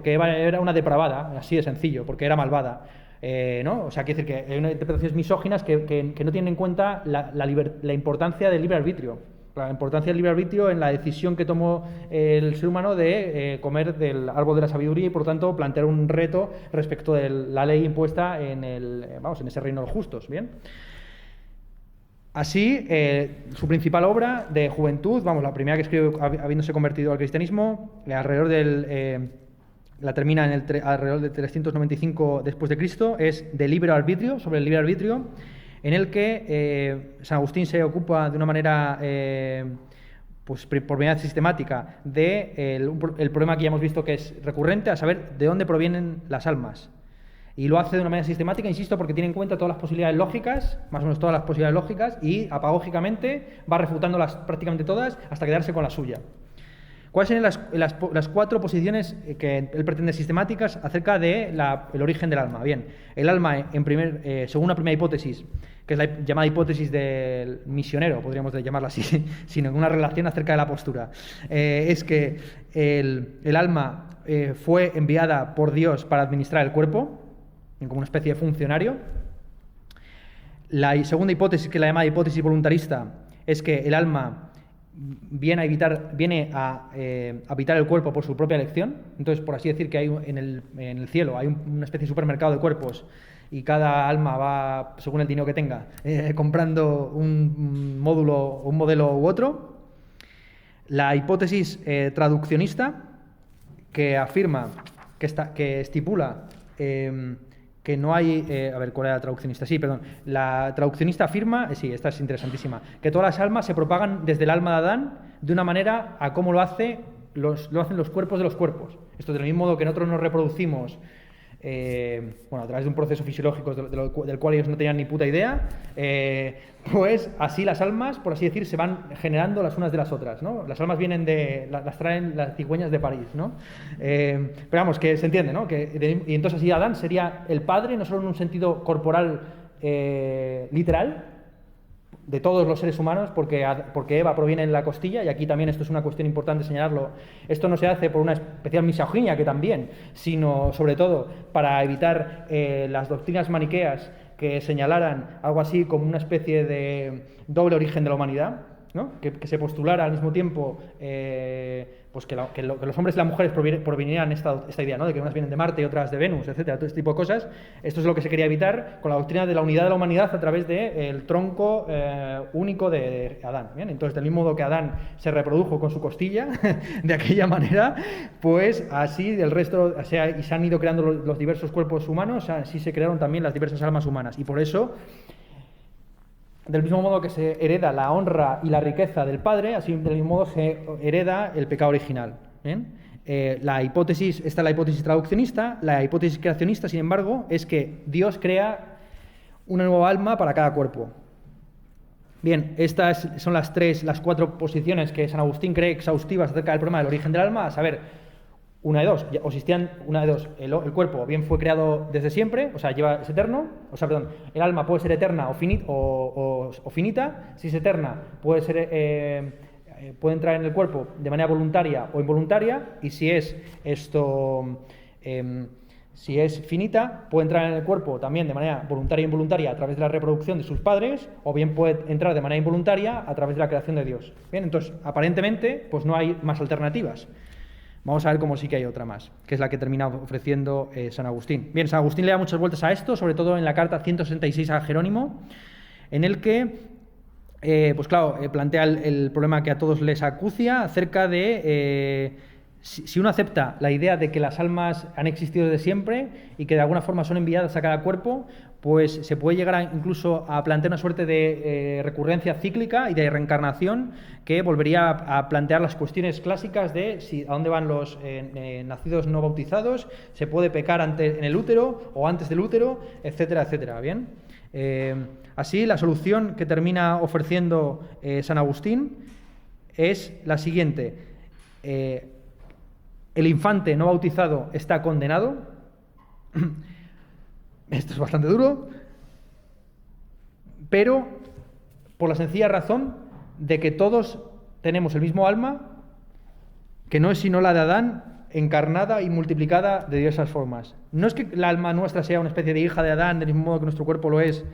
Eva era una depravada, así de sencillo, porque era malvada. ¿No? O sea, quiere decir que hay unas interpretaciones misóginas que no tienen en cuenta la importancia del libre arbitrio. La importancia del libre arbitrio en la decisión que tomó el ser humano de comer del árbol de la sabiduría y, por tanto, plantear un reto respecto de la ley impuesta en ese reino de los justos. Bien. Así, su principal obra de juventud, la primera que escribe habiéndose convertido al cristianismo, la termina alrededor de 395 después de Cristo, es de libre arbitrio, sobre el libre arbitrio, en el que San Agustín se ocupa de una manera, por manera sistemática, el problema que ya hemos visto que es recurrente, a saber de dónde provienen las almas. Y lo hace de una manera sistemática, insisto, porque tiene en cuenta todas las posibilidades lógicas, más o menos todas las posibilidades lógicas, y apagógicamente va refutándolas prácticamente todas hasta quedarse con la suya. ¿Cuáles serían las cuatro posiciones que él pretende sistemáticas acerca del origen del alma? Bien, el alma, según una primera hipótesis, que es la llamada hipótesis del misionero, podríamos llamarla así, sino una relación acerca de la postura, es que el alma fue enviada por Dios para administrar el cuerpo, como una especie de funcionario. La segunda hipótesis, que es la llamada hipótesis voluntarista, es que el alma viene a habitar el cuerpo por su propia elección. Entonces, por así decir, que hay en el cielo hay una especie de supermercado de cuerpos, y cada alma va, según el dinero que tenga, comprando un módulo, un modelo u otro. La hipótesis traduccionista, que afirma, que estipula que no hay... a ver, ¿cuál era la traduccionista? Sí, perdón. La traduccionista afirma, sí, esta es interesantísima, que todas las almas se propagan desde el alma de Adán de una manera a cómo lo hacen los cuerpos de los cuerpos. Esto del mismo modo que nosotros nos reproducimos a través de un proceso fisiológico del cual ellos no tenían ni puta idea, pues así las almas, por así decir, se van generando las unas de las otras, ¿no? Las almas vienen las traen las cigüeñas de París, ¿no? Pero vamos, que se entiende, ¿no? Y entonces así Adán sería el padre, no solo en un sentido corporal literal, de todos los seres humanos, porque Eva proviene en la costilla, y aquí también esto es una cuestión importante señalarlo. Esto no se hace por una especial misoginia, que también, sino sobre todo para evitar las doctrinas maniqueas que señalaran algo así como una especie de doble origen de la humanidad, ¿no? Que se postulara al mismo tiempo pues que los hombres y las mujeres provinieran esta idea, ¿no? De que unas vienen de Marte y otras de Venus, etcétera, todo este tipo de cosas. Esto es lo que se quería evitar con la doctrina de la unidad de la humanidad a través del tronco único de Adán. ¿Bien? Entonces, del mismo modo que Adán se reprodujo con su costilla, de aquella manera, pues así el resto, y se han ido creando los diversos cuerpos humanos, así se crearon también las diversas almas humanas. Y por eso, del mismo modo que se hereda la honra y la riqueza del padre, así del mismo modo se hereda el pecado original. ¿Bien? Esta es la hipótesis traduccionista. La hipótesis creacionista, sin embargo, es que Dios crea una nueva alma para cada cuerpo. Bien, estas son las 4 posiciones que San Agustín cree exhaustivas acerca del problema del origen del alma, a saber, una de dos, el cuerpo bien fue creado desde siempre, o sea, es eterno, el alma puede ser eterna o finita, si es eterna puede entrar en el cuerpo de manera voluntaria o involuntaria, y si es finita, puede entrar en el cuerpo también de manera voluntaria e involuntaria a través de la reproducción de sus padres, o bien puede entrar de manera involuntaria a través de la creación de Dios. Bien, entonces, aparentemente, pues no hay más alternativas. Vamos a ver cómo sí que hay otra más, que es la que termina ofreciendo San Agustín. Bien, San Agustín le da muchas vueltas a esto, sobre todo en la carta 166 a Jerónimo, en el que, plantea el problema que a todos les acucia acerca de si uno acepta la idea de que las almas han existido desde siempre y que de alguna forma son enviadas a cada cuerpo, pues se puede llegar incluso a plantear una suerte de recurrencia cíclica y de reencarnación que volvería a plantear las cuestiones clásicas de a dónde van los nacidos no bautizados, se puede pecar en el útero o antes del útero, etcétera, etcétera. ¿Bien? Así, la solución que termina ofreciendo San Agustín es la siguiente. El infante no bautizado está condenado. Esto es bastante duro, pero por la sencilla razón de que todos tenemos el mismo alma, que no es sino la de Adán, encarnada y multiplicada de diversas formas. No es que el alma nuestra sea una especie de hija de Adán, del mismo modo que nuestro cuerpo lo es,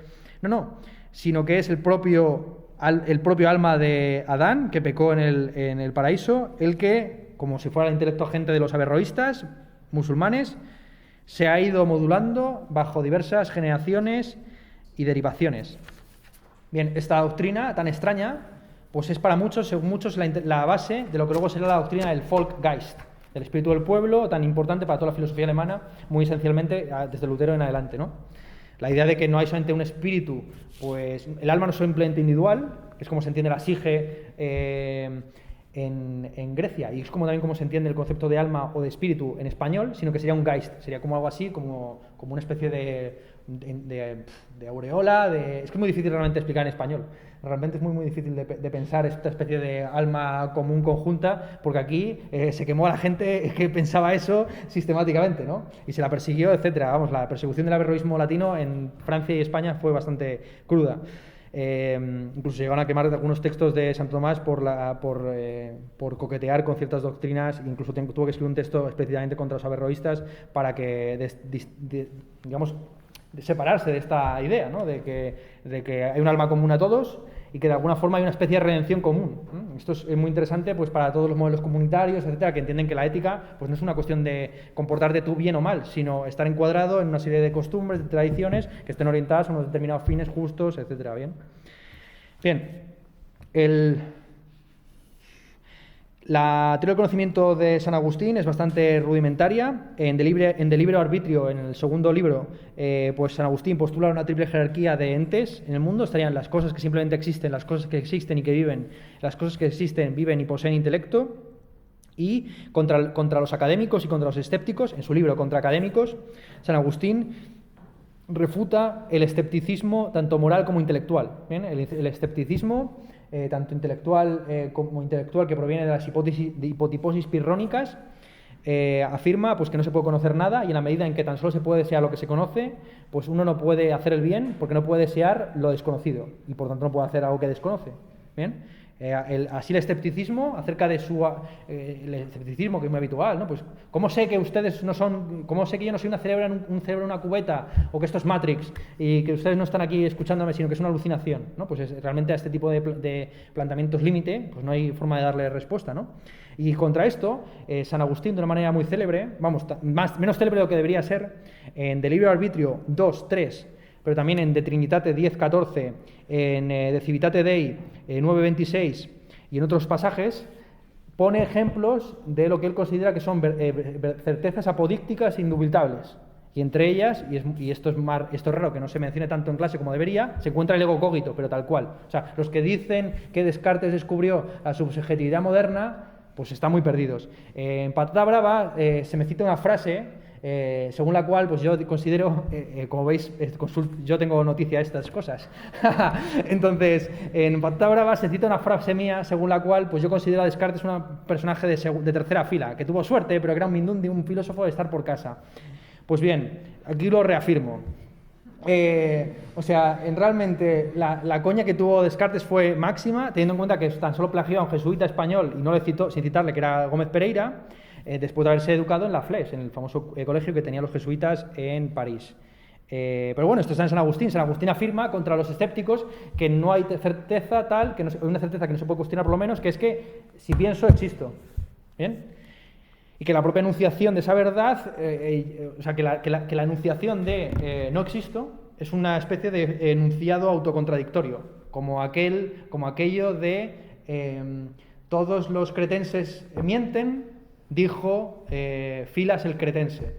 no, sino que es el propio alma de Adán, que pecó en el paraíso, el que, como si fuera el intelecto agente de los averroístas musulmanes, se ha ido modulando bajo diversas generaciones y derivaciones. Bien, esta doctrina tan extraña, pues es para muchos, según muchos, la base de lo que luego será la doctrina del Volksgeist, del espíritu del pueblo, tan importante para toda la filosofía alemana, muy esencialmente desde Lutero en adelante, ¿no? La idea de que no hay solamente un espíritu, pues el alma no es simplemente individual, que es como se entiende la sige en Grecia, y es también como se entiende el concepto de alma o de espíritu en español, sino que sería un Geist, sería como algo así, como una especie de aureola, es que es muy difícil realmente explicar en español, realmente es muy difícil de pensar esta especie de alma común conjunta, porque aquí se quemó a la gente que pensaba eso sistemáticamente, ¿no? Y se la persiguió, etcétera. Vamos, la persecución del averroísmo latino en Francia y España fue bastante cruda. Incluso llegaron a quemar algunos textos de Santo Tomás por coquetear con ciertas doctrinas, incluso tuvo que escribir un texto específicamente contra los averroístas para que, separarse de esta idea, ¿no? de que hay un alma común a todos y que de alguna forma hay una especie de redención común. Esto es muy interesante pues, para todos los modelos comunitarios, etcétera, que entienden que la ética pues, no es una cuestión de comportarte tú bien o mal, sino estar encuadrado en una serie de costumbres, de tradiciones que estén orientadas a unos determinados fines justos, etcétera. Bien. La teoría del conocimiento de San Agustín es bastante rudimentaria. En De Libero Arbitrio, en el segundo libro, pues San Agustín postula una triple jerarquía de entes en el mundo. Estarían las cosas que simplemente existen, las cosas que existen y que viven, las cosas que existen, viven y poseen intelecto. Y contra los académicos y contra los escépticos, en su libro Contra Académicos, San Agustín refuta el escepticismo tanto moral como intelectual. ¿Bien? El escepticismo tanto intelectual como intelectual, que proviene de las hipotiposis pirrónicas, afirma pues, que no se puede conocer nada, y en la medida en que tan solo se puede desear lo que se conoce, pues uno no puede hacer el bien porque no puede desear lo desconocido y por tanto no puede hacer algo que desconoce. ¿Bien? Así el escepticismo acerca de el escepticismo que es muy habitual, ¿no? Pues ¿cómo sé que ustedes no son, cómo sé que yo no soy un cerebro en una cubeta, o que esto es Matrix y que ustedes no están aquí escuchándome, sino que es una alucinación, ¿no? Pues realmente a este tipo de planteamientos límite, pues no hay forma de darle respuesta, ¿no? Y contra esto, San Agustín, de una manera muy célebre, menos célebre de lo que debería ser, en De Libero Arbitrio 2, 3, pero también en De Trinitate 10, 14, en De Civitate Dei 9, 26 y en otros pasajes, pone ejemplos de lo que él considera que son certezas apodícticas indubitables. Y entre ellas, y esto es raro que no se mencione tanto en clase como debería, se encuentra el ego cogito, pero tal cual. O sea, los que dicen que Descartes descubrió la subjetividad moderna, pues están muy perdidos. En Patata Brava se me cita una frase según la cual, pues yo considero, como veis, yo tengo noticia de estas cosas. Entonces, en Patata Brava se cita una frase mía según la cual, pues yo considero a Descartes un personaje de tercera fila, que tuvo suerte, pero que era un mindundi, un filósofo de estar por casa. Pues bien, aquí lo reafirmo. O sea, realmente la coña que tuvo Descartes fue máxima, teniendo en cuenta que tan solo plagió a un jesuita español, y no le citó, sin citarle, que era Gómez Pereira, después de haberse educado en la FLES, en el famoso colegio que tenían los jesuitas en París. Pero bueno, esto está en San Agustín. San Agustín afirma contra los escépticos que no hay certeza tal, una certeza que no se puede cuestionar por lo menos, que es que si pienso, existo. ¿Bien? Y que la propia enunciación de esa verdad, o sea, que la enunciación de no existo es una especie de enunciado autocontradictorio, como aquello de todos los cretenses mienten, dijo Filas el cretense.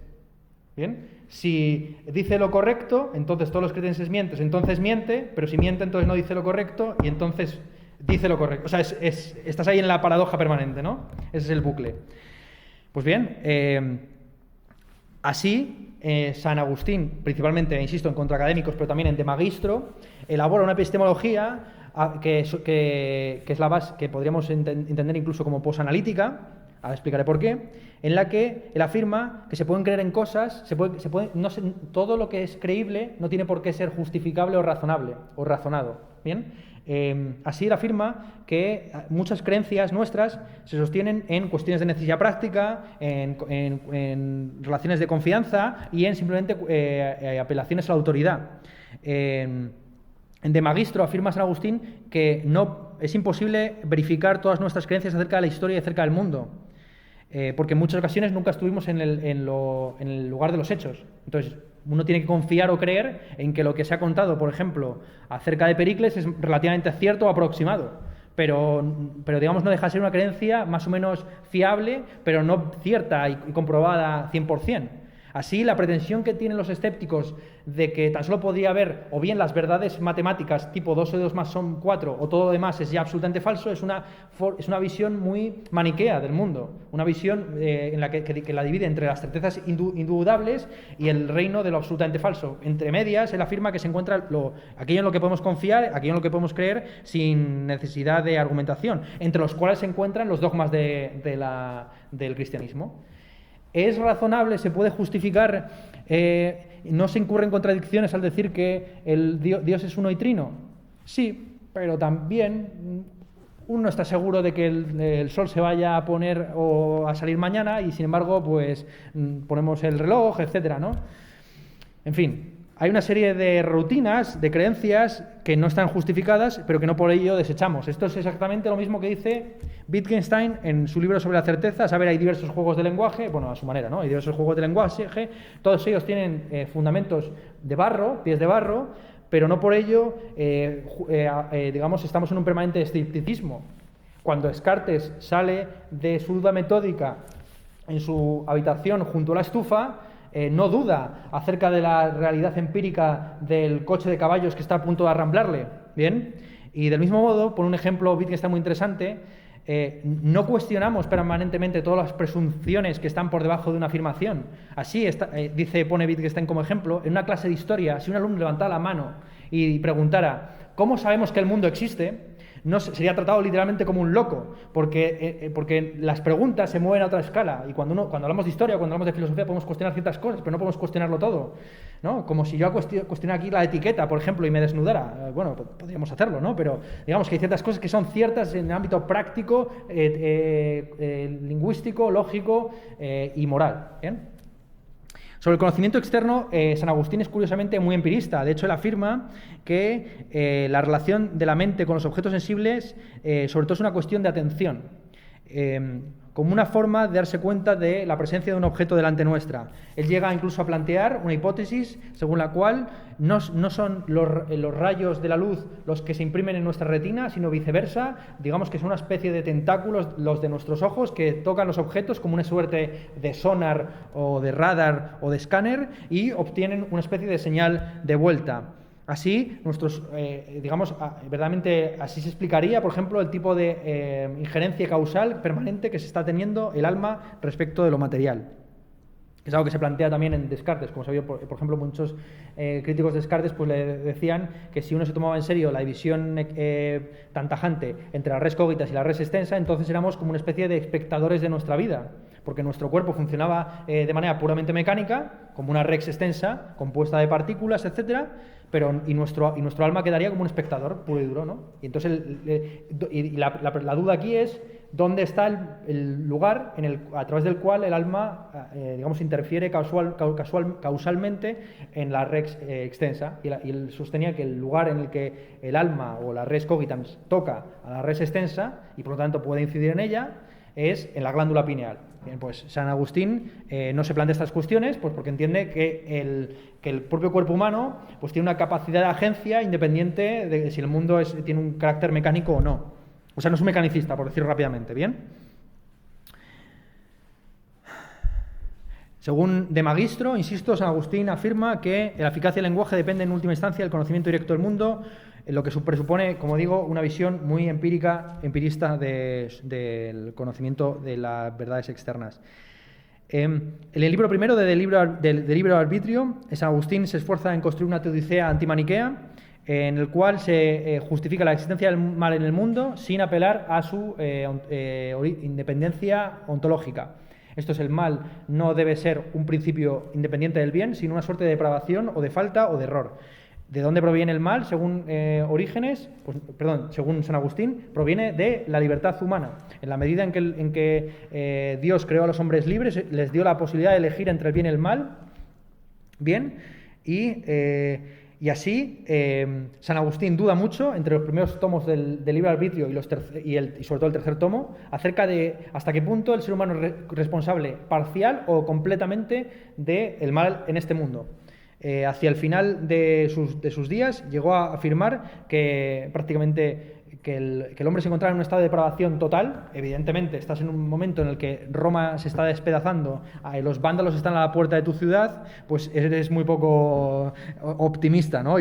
¿Bien? Si dice lo correcto, entonces todos los cretenses mienten, entonces miente, pero si miente, entonces no dice lo correcto, y entonces dice lo correcto. O sea, estás ahí en la paradoja permanente, ¿no? Ese es el bucle. Pues bien, así San Agustín, principalmente, insisto, en Contra Académicos, pero también en De Magistro, elabora una epistemología que es la base, que podríamos entender incluso como posanalítica, ahora explicaré por qué, en la que él afirma que se pueden creer en cosas, todo lo que es creíble no tiene por qué ser justificable o razonable, o razonado. ¿Bien? Así él afirma que muchas creencias nuestras se sostienen en cuestiones de necesidad práctica, en relaciones de confianza y en simplemente apelaciones a la autoridad. En De Magistro afirma San Agustín que es imposible verificar todas nuestras creencias acerca de la historia y acerca del mundo, porque en muchas ocasiones nunca estuvimos en el lugar de los hechos. Entonces, uno tiene que confiar o creer en que lo que se ha contado, por ejemplo, acerca de Pericles es relativamente cierto o aproximado, pero digamos, no deja de ser una creencia más o menos fiable, pero no cierta y comprobada 100%. Así, la pretensión que tienen los escépticos de que tan solo podría haber o bien las verdades matemáticas tipo 2 o 2 más son 4 o todo lo demás es ya absolutamente falso, es una visión muy maniquea del mundo, una visión en la que la divide entre las certezas indudables y el reino de lo absolutamente falso. Entre medias, él afirma que se encuentra aquello en lo que podemos confiar, aquello en lo que podemos creer sin necesidad de argumentación, entre los cuales se encuentran los dogmas del cristianismo. ¿Es razonable, se puede justificar, no se incurre en contradicciones al decir que Dios es uno y trino? Sí, pero también uno no está seguro de que el sol se vaya a poner o a salir mañana y sin embargo pues ponemos el reloj, etcétera, ¿no? En fin, hay una serie de rutinas, de creencias que no están justificadas, pero que no por ello desechamos. Esto es exactamente lo mismo que dice Wittgenstein en su libro sobre la certeza. A saber, hay diversos juegos de lenguaje, bueno, a su manera, ¿no? Hay diversos juegos de lenguaje, todos ellos tienen fundamentos de barro, pies de barro, pero no por ello, digamos, estamos en un permanente escepticismo. Cuando Descartes sale de su duda metódica en su habitación junto a la estufa, no duda acerca de la realidad empírica del coche de caballos que está a punto de arramblarle, ¿bien? Y del mismo modo, por un ejemplo Wittgenstein muy interesante, no cuestionamos permanentemente todas las presunciones que están por debajo de una afirmación. Así pone Wittgenstein como ejemplo, en una clase de historia, si un alumno levantara la mano y preguntara ¿cómo sabemos que el mundo existe?, sería tratado literalmente como un loco, porque las preguntas se mueven a otra escala, y cuando hablamos de historia, cuando hablamos de filosofía, podemos cuestionar ciertas cosas, pero no podemos cuestionarlo todo, ¿no? Como si yo cuestionara aquí la etiqueta, por ejemplo, y me desnudara. Bueno, podríamos hacerlo, ¿no? Pero digamos que hay ciertas cosas que son ciertas en el ámbito práctico, lingüístico, lógico y moral, ¿bien? Sobre el conocimiento externo, San Agustín es curiosamente muy empirista. De hecho, él afirma que la relación de la mente con los objetos sensibles, sobre todo, es una cuestión de atención, como una forma de darse cuenta de la presencia de un objeto delante nuestra. Él llega incluso a plantear una hipótesis según la cual no son los rayos de la luz los que se imprimen en nuestra retina, sino viceversa. Digamos que son una especie de tentáculos los de nuestros ojos que tocan los objetos como una suerte de sonar o de radar o de escáner y obtienen una especie de señal de vuelta. Así, verdaderamente así se explicaría, por ejemplo, el tipo de injerencia causal permanente que se está teniendo el alma respecto de lo material. Es algo que se plantea también en Descartes. Como sabía, por ejemplo, muchos críticos de Descartes pues le decían que si uno se tomaba en serio la división tan tajante entre la res cognitas y la res extensa, entonces éramos como una especie de espectadores de nuestra vida, porque nuestro cuerpo funcionaba de manera puramente mecánica, como una res extensa, compuesta de partículas, etcétera, y nuestro alma quedaría como un espectador puro y duro, ¿no? Y entonces la duda aquí es dónde está el lugar a través del cual el alma, interfiere causalmente en la res extensa. Y él sostenía que el lugar en el que el alma o la res cogitans toca a la res extensa y por lo tanto puede incidir en ella es en la glándula pineal. Bien, pues San Agustín no se plantea estas cuestiones pues porque entiende que el propio cuerpo humano pues tiene una capacidad de agencia independiente de si el mundo tiene un carácter mecánico o no. O sea, no es un mecanicista, por decirlo rápidamente, ¿bien? Según De Magistro, insisto, San Agustín afirma que la eficacia del lenguaje depende en última instancia del conocimiento directo del mundo, lo que presupone, como digo, una visión muy empirista del conocimiento de las verdades externas. En el libro primero del Libre Arbitrio, San Agustín se esfuerza en construir una teodicea antimaniquea, en el cual se justifica la existencia del mal en el mundo sin apelar a su independencia ontológica. Esto es, el mal no debe ser un principio independiente del bien, sino una suerte de depravación o de falta o de error. ¿De dónde proviene el mal? Según según San Agustín, proviene de la libertad humana. En la medida en que Dios creó a los hombres libres, les dio la posibilidad de elegir entre el bien y el mal, bien, y así, San Agustín duda mucho, entre los primeros tomos del Libre Arbitrio y sobre todo el tercer tomo, acerca de hasta qué punto el ser humano es responsable parcial o completamente del mal en este mundo. Hacia el final de sus días llegó a afirmar que prácticamente que el hombre se encontraba en un estado de depravación total. Evidentemente, estás en un momento en el que Roma se está despedazando, los vándalos están a la puerta de tu ciudad, pues eres muy poco optimista, ¿no?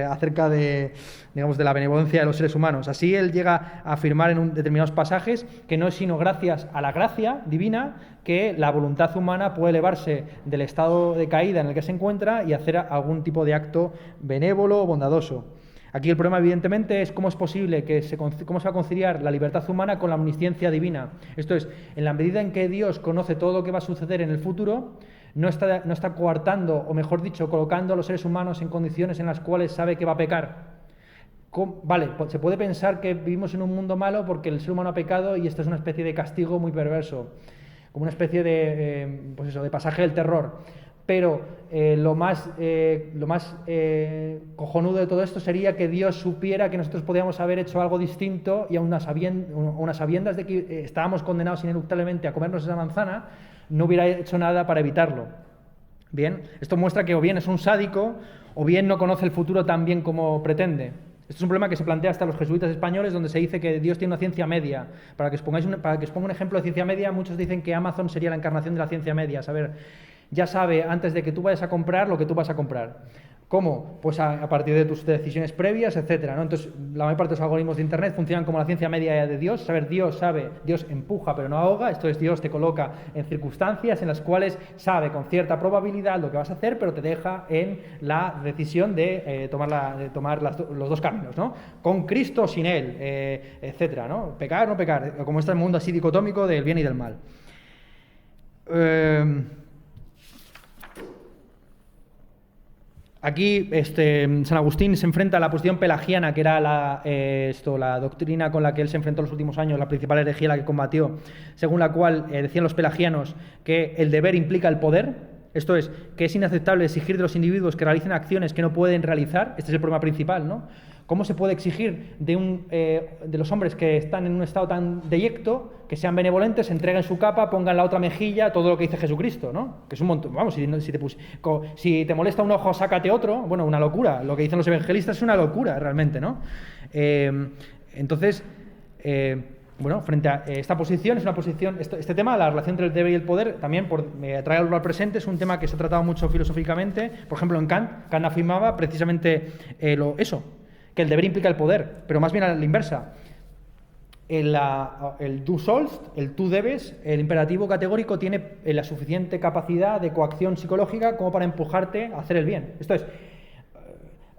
Acerca de la benevolencia de los seres humanos. Así él llega a afirmar en determinados pasajes que no es sino gracias a la gracia divina que la voluntad humana puede elevarse del estado de caída en el que se encuentra y hacer algún tipo de acto benévolo o bondadoso. Aquí el problema, evidentemente, es cómo es posible cómo se va a conciliar la libertad humana con la omnisciencia divina. Esto es, en la medida en que Dios conoce todo lo que va a suceder en el futuro, no está coartando, o mejor dicho, colocando a los seres humanos en condiciones en las cuales sabe que va a pecar. Vale, se puede pensar que vivimos en un mundo malo porque el ser humano ha pecado y esto es una especie de castigo muy perverso, como una especie de pasaje del terror. Pero lo más cojonudo de todo esto sería que Dios supiera que nosotros podíamos haber hecho algo distinto y aun a sabiendas de que estábamos condenados ineluctablemente a comernos esa manzana, no hubiera hecho nada para evitarlo. Bien, esto muestra que o bien es un sádico o bien no conoce el futuro tan bien como pretende. Esto es un problema que se plantea hasta los jesuitas españoles, donde se dice que Dios tiene una ciencia media. Para que os ponga un ejemplo de ciencia media, muchos dicen que Amazon sería la encarnación de la ciencia media. A saber, ya sabe antes de que tú vayas a comprar lo que tú vas a comprar. ¿Cómo? Pues a partir de tus decisiones previas, etcétera, ¿no? Entonces, la mayor parte de los algoritmos de Internet funcionan como la ciencia media de Dios. Saber, Dios sabe, Dios empuja pero no ahoga. Esto es, Dios te coloca en circunstancias en las cuales sabe con cierta probabilidad lo que vas a hacer, pero te deja en la decisión de tomar los dos caminos, ¿no? Con Cristo o sin Él, etcétera, ¿no? Pecar o no pecar, como está el mundo así dicotómico del bien y del mal. Aquí San Agustín se enfrenta a la posición pelagiana, que era la doctrina con la que él se enfrentó en los últimos años, la principal herejía la que combatió, según la cual decían los pelagianos que el deber implica el poder, esto es, que es inaceptable exigir de los individuos que realicen acciones que no pueden realizar. Este es el problema principal, ¿no? ¿Cómo se puede exigir de los hombres que están en un estado tan deyecto que sean benevolentes, entreguen su capa, pongan la otra mejilla, todo lo que dice Jesucristo, ¿no? Que es un montón. Vamos, si te molesta un ojo, sácate otro. Bueno, una locura. Lo que dicen los evangelistas es una locura, realmente, ¿no? Entonces, bueno, frente a esta posición, es una posición, este tema, la relación entre el deber y el poder, también traerlo al presente, es un tema que se ha tratado mucho filosóficamente. Por ejemplo, en Kant afirmaba precisamente eso, que el deber implica el poder, pero más bien a la inversa. El du sollst, el tú debes, el imperativo categórico tiene la suficiente capacidad de coacción psicológica como para empujarte a hacer el bien. Esto es,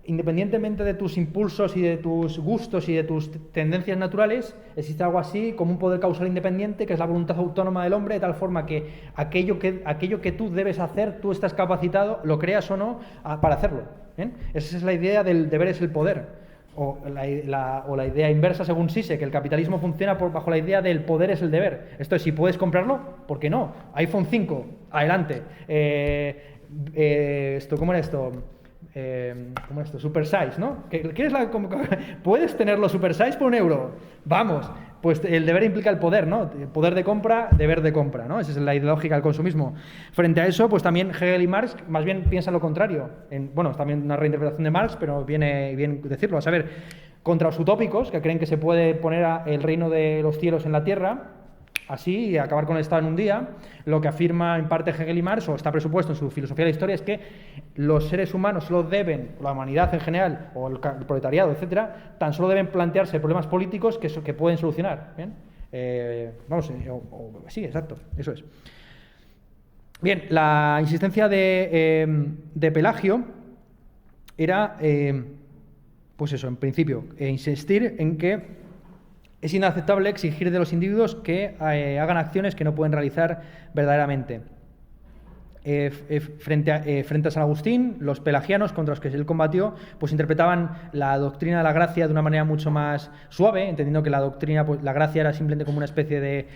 independientemente de tus impulsos y de tus gustos y de tus tendencias naturales, existe algo así como un poder causal independiente, que es la voluntad autónoma del hombre, de tal forma que aquello que tú debes hacer, tú estás capacitado, lo creas o no, para hacerlo. ¿Bien? Esa es la idea del deber es el poder. O la idea inversa según Zizek, que el capitalismo funciona bajo la idea del poder es el deber. Esto es, si puedes comprarlo, ¿por qué no? iPhone 5, adelante. ¿Cómo era esto? ¿Cómo es esto? Super size, ¿no? ¿Puedes tenerlo super size por €1? Vamos, pues el deber implica el poder, ¿no? Poder de compra, deber de compra, ¿no? Esa es la ideológica del consumismo. Frente a eso, pues también Hegel y Marx más bien piensan lo contrario. Bueno, es también una reinterpretación de Marx, pero viene bien decirlo. A saber, contra los utópicos, que creen que se puede poner el reino de los cielos en la tierra, así, y acabar con el Estado en un día, lo que afirma en parte Hegel y Marx, o está presupuesto en su filosofía de la historia, es que los seres humanos solo deben, la humanidad en general, o el proletariado, etcétera, tan solo deben plantearse problemas políticos que pueden solucionar. ¿Bien? Sí, exacto, eso es. Bien, la insistencia de Pelagio era, pues eso, en principio, insistir en que es inaceptable exigir de los individuos que hagan acciones que no pueden realizar verdaderamente. Frente a San Agustín, los pelagianos contra los que él combatió, pues interpretaban la doctrina de la gracia de una manera mucho más suave, entendiendo que la doctrina, pues la gracia era simplemente como una especie de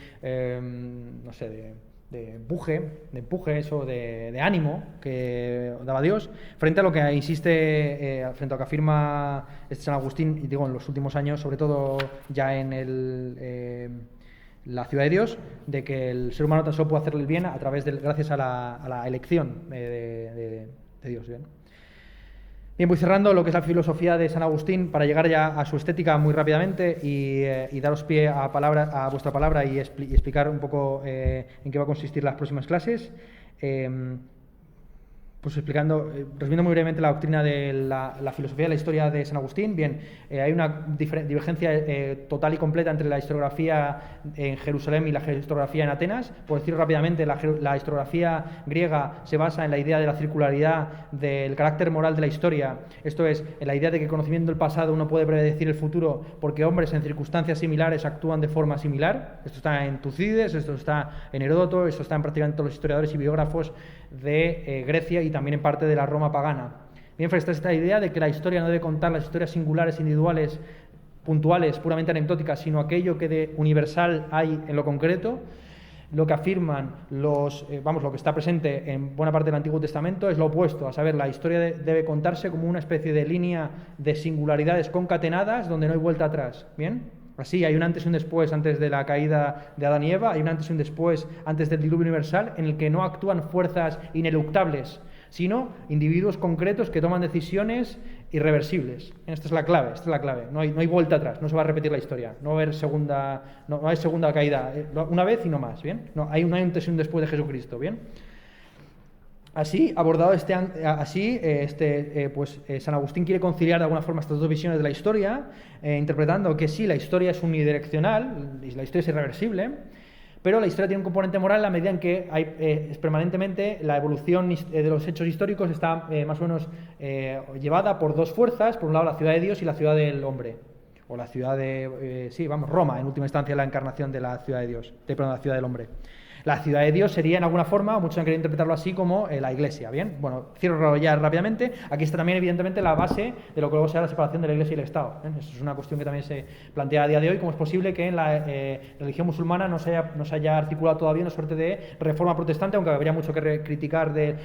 empuje, eso, de ánimo que daba Dios, frente a lo que insiste, frente a lo que afirma San Agustín, y digo en los últimos años, sobre todo ya en la ciudad de Dios, de que el ser humano tan solo puede hacerle el bien gracias a la elección de Dios. Bien, voy cerrando lo que es la filosofía de San Agustín para llegar ya a su estética muy rápidamente y daros pie a vuestra palabra y explicar un poco en qué va a consistir las próximas clases. Pues resumiendo muy brevemente la doctrina de la filosofía de la historia de San Agustín. Bien, hay una divergencia total y completa entre la historiografía en Jerusalén y la historiografía en Atenas. Por decirlo rápidamente, la historiografía griega se basa en la idea de la circularidad del carácter moral de la historia, esto es, en la idea de que conociendo el pasado uno puede predecir el futuro porque hombres en circunstancias similares actúan de forma similar. Esto está en Tucídides, esto está en Heródoto, esto está en prácticamente todos los historiadores y biógrafos de Grecia y también en parte de la Roma pagana. Bien, está esta idea de que la historia no debe contar las historias singulares, individuales, puntuales, puramente anecdóticas, sino aquello que de universal hay en lo concreto. Lo que afirman lo que está presente en buena parte del Antiguo Testamento es lo opuesto, a saber, la historia debe contarse como una especie de línea de singularidades concatenadas donde no hay vuelta atrás. Bien. Así, hay un antes y un después antes de la caída de Adán y Eva, hay un antes y un después antes del diluvio universal, en el que no actúan fuerzas ineluctables, sino individuos concretos que toman decisiones irreversibles. Esta es la clave. No hay vuelta atrás, no se va a repetir la historia, no va a haber no hay segunda caída, una vez y no más, ¿bien? No hay un antes y un después de Jesucristo, ¿bien? Así, abordado San Agustín quiere conciliar de alguna forma estas dos visiones de la historia, interpretando que sí, la historia es unidireccional, y la historia es irreversible, pero la historia tiene un componente moral en la medida en que permanentemente la evolución de los hechos históricos está más o menos llevada por dos fuerzas, por un lado la ciudad de Dios y la ciudad del hombre, o la ciudad de, Roma, en última instancia la encarnación de la ciudad de Dios, la ciudad del hombre. La ciudad de Dios sería en alguna forma, muchos han querido interpretarlo así, como la iglesia, ¿bien? Bueno, cierro ya rápidamente. Aquí está también evidentemente la base de lo que luego será la separación de la iglesia y el Estado, ¿eh? Eso es una cuestión que también se plantea a día de hoy, cómo es posible que en la religión musulmana no se haya articulado todavía una suerte de reforma protestante, aunque habría mucho que criticar del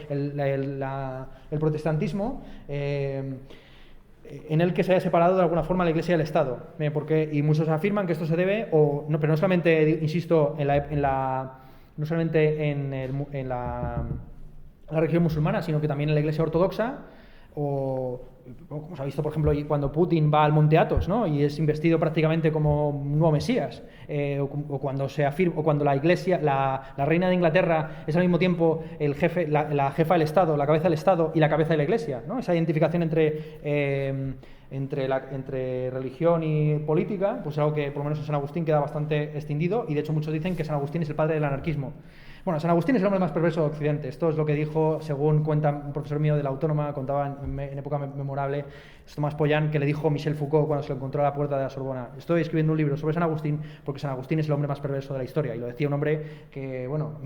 protestantismo, en el que se haya separado de alguna forma la Iglesia del Estado, y muchos afirman que esto se debe, pero no solamente, insisto, no solamente en la religión musulmana, sino que también en la Iglesia ortodoxa, o como se ha visto, por ejemplo, cuando Putin va al Monte Athos, ¿no? Y es investido prácticamente como un nuevo Mesías, o cuando la Iglesia, la reina de Inglaterra es al mismo tiempo el jefe, la jefa del Estado, la cabeza del Estado y la cabeza de la Iglesia, ¿no? Esa identificación entre religión y política, pues es algo que por lo menos en San Agustín queda bastante extendido, y de hecho muchos dicen que San Agustín es el padre del anarquismo. Bueno, San Agustín es el hombre más perverso de Occidente. Esto es lo que dijo, según cuenta un profesor mío de la Autónoma, contaba en época memorable, es Tomás Pollán, que le dijo Michel Foucault cuando se lo encontró a la puerta de la Sorbona: estoy escribiendo un libro sobre San Agustín porque San Agustín es el hombre más perverso de la historia. Y lo decía un hombre que, bueno,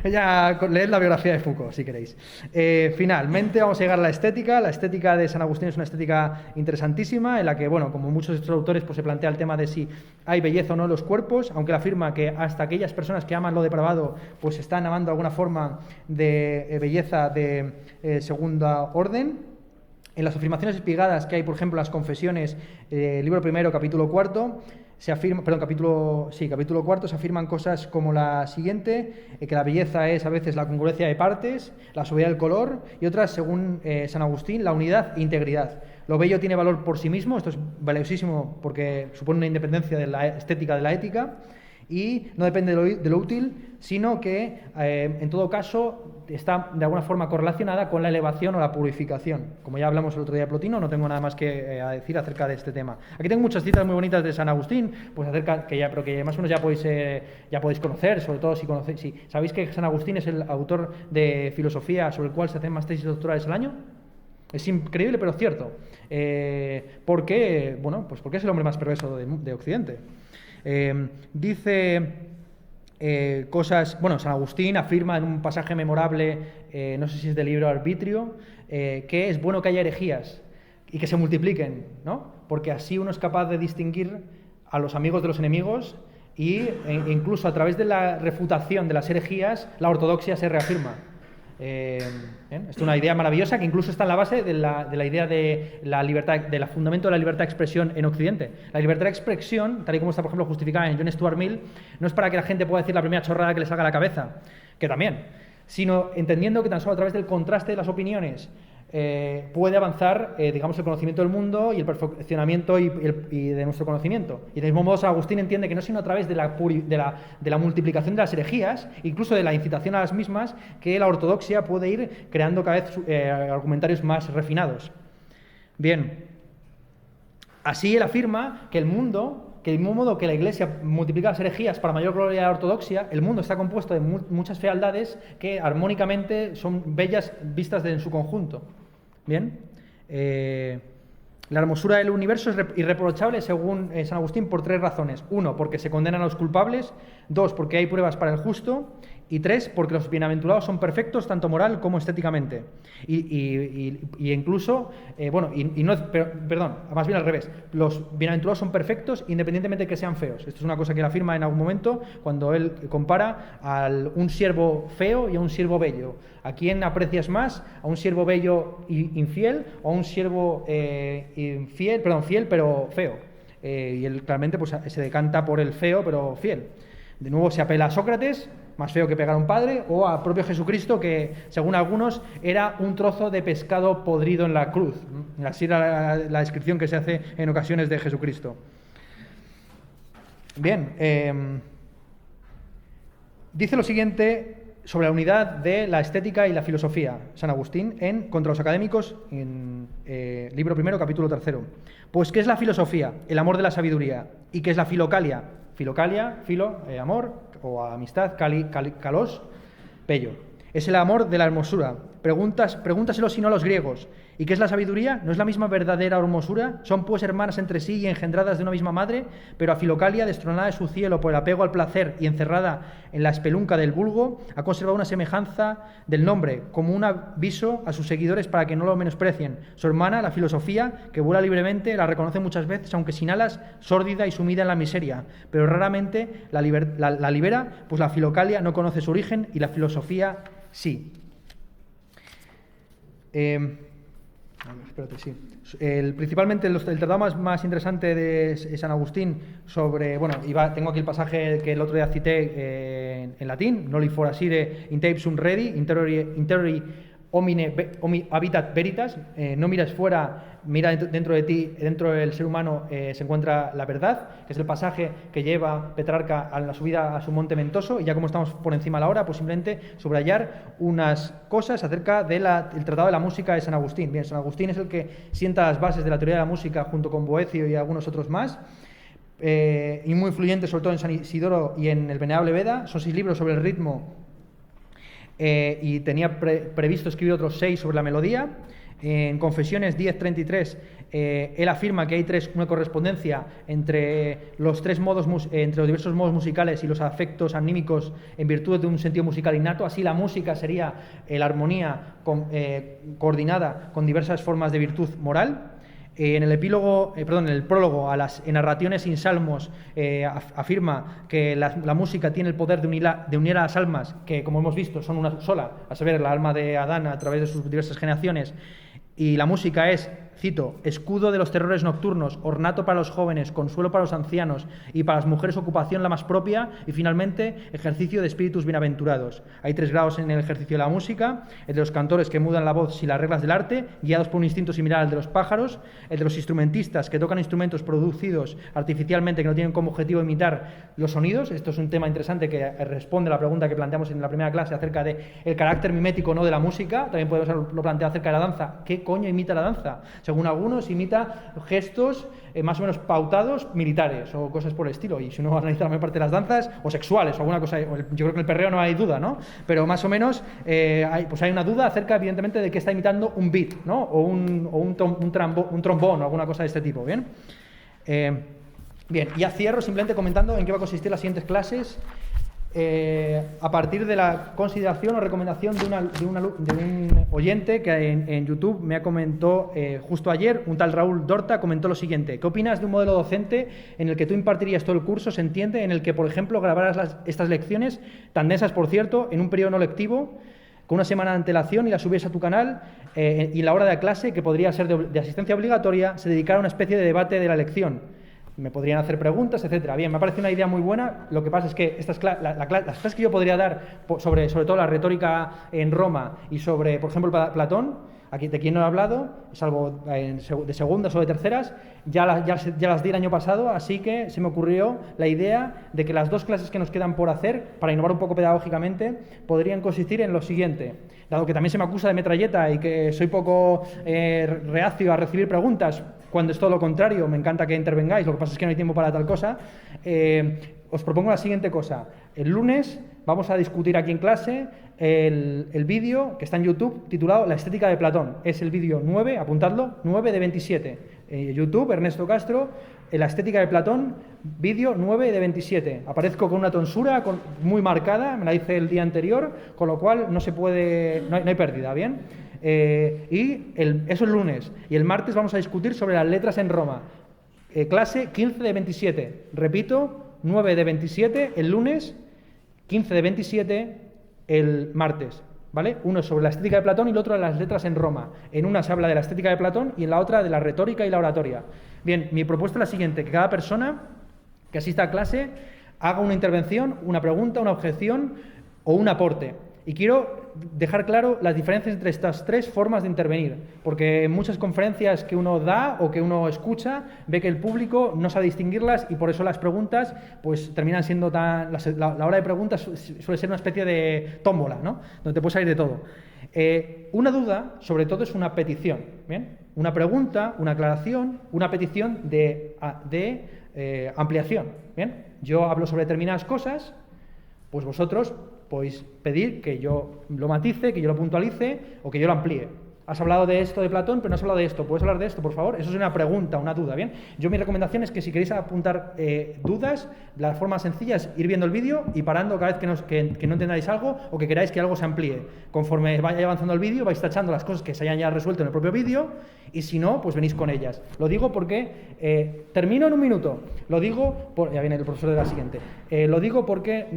ya leed la biografía de Foucault, si queréis. Finalmente vamos a llegar a la estética. La estética de San Agustín es una estética interesantísima, en la que, bueno, como muchos de estos autores, pues se plantea el tema de si hay belleza o no en los cuerpos, aunque él afirma que hasta aquellas personas que aman lo depravado, pues están amando alguna forma de belleza de segunda orden. En las afirmaciones espigadas que hay, por ejemplo, en las confesiones, libro primero, capítulo cuarto, capítulo cuarto, se afirman cosas como la siguiente: que la belleza es a veces la congruencia de partes, la sobriedad del color, y otras, según San Agustín, la unidad e integridad. Lo bello tiene valor por sí mismo, esto es valiosísimo porque supone una independencia de la estética de la ética, y no depende de lo útil, sino que en todo caso está de alguna forma correlacionada con la elevación o la purificación. Como ya hablamos el otro día de Plotino, no tengo nada más que decir acerca de este tema. Aquí tengo muchas citas muy bonitas de San Agustín, pues acerca pero que más o menos ya podéis conocer, sobre todo si sabéis que San Agustín es el autor de filosofía sobre el cual se hacen más tesis doctorales al año. Es increíble, pero cierto. ¿Por qué? Bueno, pues porque es el hombre más perverso de Occidente. Dice cosas. Bueno, San Agustín afirma en un pasaje memorable, no sé si es del libro Arbitrio, que es bueno que haya herejías y que se multipliquen, ¿no? Porque así uno es capaz de distinguir a los amigos de los enemigos, y incluso a través de la refutación de las herejías la ortodoxia se reafirma. Esto es una idea maravillosa que incluso está en la base de la idea de la libertad, del fundamento de la libertad de expresión en Occidente. La libertad de expresión, tal y como está, por ejemplo, justificada en John Stuart Mill, no es para que la gente pueda decir la primera chorrada que le salga a la cabeza, que también, sino entendiendo que tan solo a través del contraste de las opiniones puede avanzar, digamos, el conocimiento del mundo y el perfeccionamiento y de nuestro conocimiento. Y del mismo modo, San Agustín entiende que no es sino a través de la multiplicación de las herejías, incluso de la incitación a las mismas, que la ortodoxia puede ir creando cada vez argumentarios más refinados. Bien, así él afirma que el mundo, que del mismo modo que la Iglesia multiplica las herejías para mayor gloria de la ortodoxia, el mundo está compuesto de muchas fealdades que armónicamente son bellas vistas en su conjunto. Bien, la hermosura del universo es irreprochable según San Agustín por tres razones. 1, porque se condenan a los culpables. 2, porque hay pruebas para el justo. Y 3, porque los bienaventurados son perfectos tanto moral como estéticamente. Y incluso, más bien al revés, los bienaventurados son perfectos independientemente de que sean feos. Esto es una cosa que él afirma en algún momento cuando él compara a un siervo feo y a un siervo bello. ¿A quién aprecias más? ¿A un siervo bello infiel o a un siervo fiel pero feo? Y él claramente pues, se decanta por el feo pero fiel. De nuevo se apela a Sócrates, más feo que pegar a un padre, o a propio Jesucristo, que según algunos era un trozo de pescado podrido en la cruz. Así era la descripción que se hace en ocasiones de Jesucristo. Bien, dice lo siguiente sobre la unidad de la estética y la filosofía, San Agustín, en Contra los académicos, en libro primero, capítulo tercero. Pues, ¿qué es la filosofía? El amor de la sabiduría. ¿Y qué es la filocalia? Filocalia, filo, amor, o amistad, kalos, pello. Es el amor de la hermosura. Pregúntaselo si no a los griegos. ¿Y qué es la sabiduría? ¿No es la misma verdadera hermosura? Son pues hermanas entre sí y engendradas de una misma madre, pero a Filocalia, destronada de su cielo por el apego al placer y encerrada en la espelunca del vulgo, ha conservado una semejanza del nombre, como un aviso a sus seguidores para que no lo menosprecien. Su hermana, la filosofía, que vuela libremente, la reconoce muchas veces, aunque sin alas, sórdida y sumida en la miseria, pero raramente la libera, pues la Filocalia no conoce su origen y la filosofía sí. Espérate, sí. Principalmente el tratado más interesante de San Agustín sobre, bueno, tengo aquí el pasaje que el otro día cité en latín, noli forasire in te ipsum redi, interiori homine habitat veritas, no miras fuera, mira dentro de ti, dentro del ser humano se encuentra la verdad, que es el pasaje que lleva Petrarca a la subida a su monte Ventoso, y ya como estamos por encima de la hora, pues simplemente subrayar unas cosas acerca del Tratado de la Música de San Agustín. Bien, San Agustín es el que sienta las bases de la teoría de la música junto con Boecio y algunos otros más, y muy influyente sobre todo en San Isidoro y en el Venerable Beda. Son 6 libros sobre el ritmo, y tenía previsto escribir otros 6 sobre la melodía. En Confesiones 10.33 él afirma que hay una correspondencia entre los diversos modos musicales y los afectos anímicos en virtud de un sentido musical innato. Así la música sería la armonía coordinada con diversas formas de virtud moral. En el prólogo a las narraciones sin salmos afirma que la música tiene el poder de unir a las almas, que como hemos visto son una sola, a saber, la alma de Adán a través de sus diversas generaciones, y la música es, cito, escudo de los terrores nocturnos, ornato para los jóvenes, consuelo para los ancianos y para las mujeres ocupación la más propia, y finalmente ejercicio de espíritus bienaventurados. Hay 3 grados en el ejercicio de la música: el de los cantores que mudan la voz sin las reglas del arte, guiados por un instinto similar al de los pájaros; el de los instrumentistas que tocan instrumentos producidos artificialmente que no tienen como objetivo imitar los sonidos. Esto es un tema interesante que responde a la pregunta que planteamos en la primera clase acerca del carácter mimético no de la música. También podemos haberlo planteado acerca de la danza. ¿Qué coño imita la danza? Según algunos, imita gestos más o menos pautados militares o cosas por el estilo. Y si uno analiza la mayor parte de las danzas, o sexuales o alguna cosa, yo creo que el perreo no hay duda, ¿no? Pero más o menos hay una duda acerca, evidentemente, de que está imitando un beat, ¿no? O un trombón o alguna cosa de este tipo, ¿bien? Bien, ya cierro simplemente comentando en qué va a consistir las siguientes clases. A partir de la consideración o recomendación de un oyente que en YouTube me comentó justo ayer, un tal Raúl Dorta comentó lo siguiente: ¿qué opinas de un modelo docente en el que tú impartirías todo el curso, se entiende, en el que, por ejemplo, grabaras estas lecciones, tan densas por cierto, en un periodo no lectivo, con una semana de antelación, y las subieras a tu canal, y en la hora de clase, que podría ser de asistencia obligatoria, se dedicara a una especie de debate de la lección? Me podrían hacer preguntas, etcétera. Bien, me parece una idea muy buena. Lo que pasa es que las clases que yo podría dar sobre todo la retórica en Roma y sobre, por ejemplo, Platón, aquí de quien no he hablado, salvo de segundas o de terceras, ya las di el año pasado, así que se me ocurrió la idea de que las 2 clases que nos quedan por hacer, para innovar un poco pedagógicamente, podrían consistir en lo siguiente. Dado que también se me acusa de metralleta y que soy poco reacio a recibir preguntas, cuando es todo lo contrario, me encanta que intervengáis, lo que pasa es que no hay tiempo para tal cosa, os propongo la siguiente cosa. El lunes vamos a discutir aquí en clase el vídeo que está en YouTube titulado La estética de Platón. Es el vídeo 9, apuntadlo, 9 de 27. YouTube, Ernesto Castro, La estética de Platón, vídeo 9 de 27. Aparezco con una tonsura muy marcada, me la hice el día anterior, con lo cual no hay pérdida, ¿bien? Eso el lunes. Y el martes vamos a discutir sobre las letras en Roma. Clase 15 de 27. Repito, 9 de 27 el lunes, 15 de 27 el martes. ¿Vale? Uno es sobre la estética de Platón y el otro de las letras en Roma. En una se habla de la estética de Platón y en la otra de la retórica y la oratoria. Bien, mi propuesta es la siguiente: que cada persona que asista a clase haga una intervención, una pregunta, una objeción o un aporte. Y quiero dejar claro las diferencias entre estas tres formas de intervenir, porque en muchas conferencias que uno da o que uno escucha, ve que el público no sabe distinguirlas y por eso las preguntas pues terminan siendo tan... La hora de preguntas suele ser una especie de tómbola, ¿no? Donde te puede salir de todo. Una duda, sobre todo, es una petición, ¿bien? Una pregunta, una aclaración, una petición de ampliación, ¿bien? Yo hablo sobre determinadas cosas, pues vosotros podéis pedir que yo lo matice, que yo lo puntualice o que yo lo amplíe. Has hablado de esto de Platón, pero no has hablado de esto. ¿Puedes hablar de esto, por favor? Eso es una pregunta, una duda, ¿bien? Yo mi recomendación es que si queréis apuntar dudas, la forma sencilla es ir viendo el vídeo y parando cada vez que no entendáis algo o que queráis que algo se amplíe. Conforme vaya avanzando el vídeo, vais tachando las cosas que se hayan ya resuelto en el propio vídeo y si no, pues venís con ellas. Lo digo porque... termino en un minuto. Lo digo... ya viene el profesor de la siguiente. Lo digo porque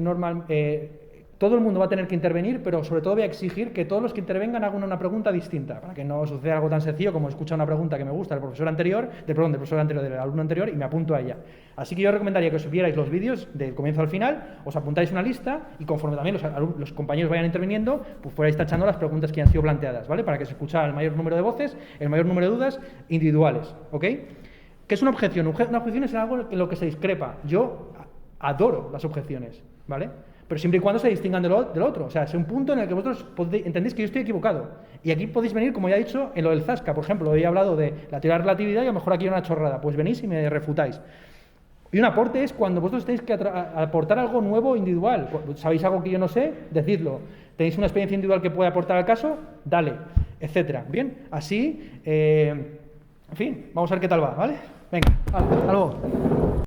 todo el mundo va a tener que intervenir, pero sobre todo voy a exigir que todos los que intervengan hagan una pregunta distinta, para que no suceda algo tan sencillo como escuchar una pregunta que me gusta del profesor anterior, del alumno anterior, y me apunto a ella. Así que yo recomendaría que os vierais los vídeos del comienzo al final, os apuntáis una lista y conforme también los compañeros vayan interviniendo, pues fuerais tachando las preguntas que han sido planteadas, ¿vale? Para que se escuchara el mayor número de voces, el mayor número de dudas individuales, ¿ok? ¿Qué es una objeción? Una objeción es algo en lo que se discrepa. Yo adoro las objeciones, ¿vale? Pero siempre y cuando se distingan del otro. O sea, es un punto en el que vosotros entendéis que yo estoy equivocado. Y aquí podéis venir, como ya he dicho, en lo del Zasca. Por ejemplo, he hablado de la teoría de la relatividad y a lo mejor aquí hay una chorrada. Pues venís y me refutáis. Y un aporte es cuando vosotros tenéis que aportar algo nuevo individual. ¿Sabéis algo que yo no sé? Decidlo. ¿Tenéis una experiencia individual que puede aportar al caso? Dale, etcétera. Bien, así, en fin, vamos a ver qué tal va, ¿vale? Venga, hasta luego.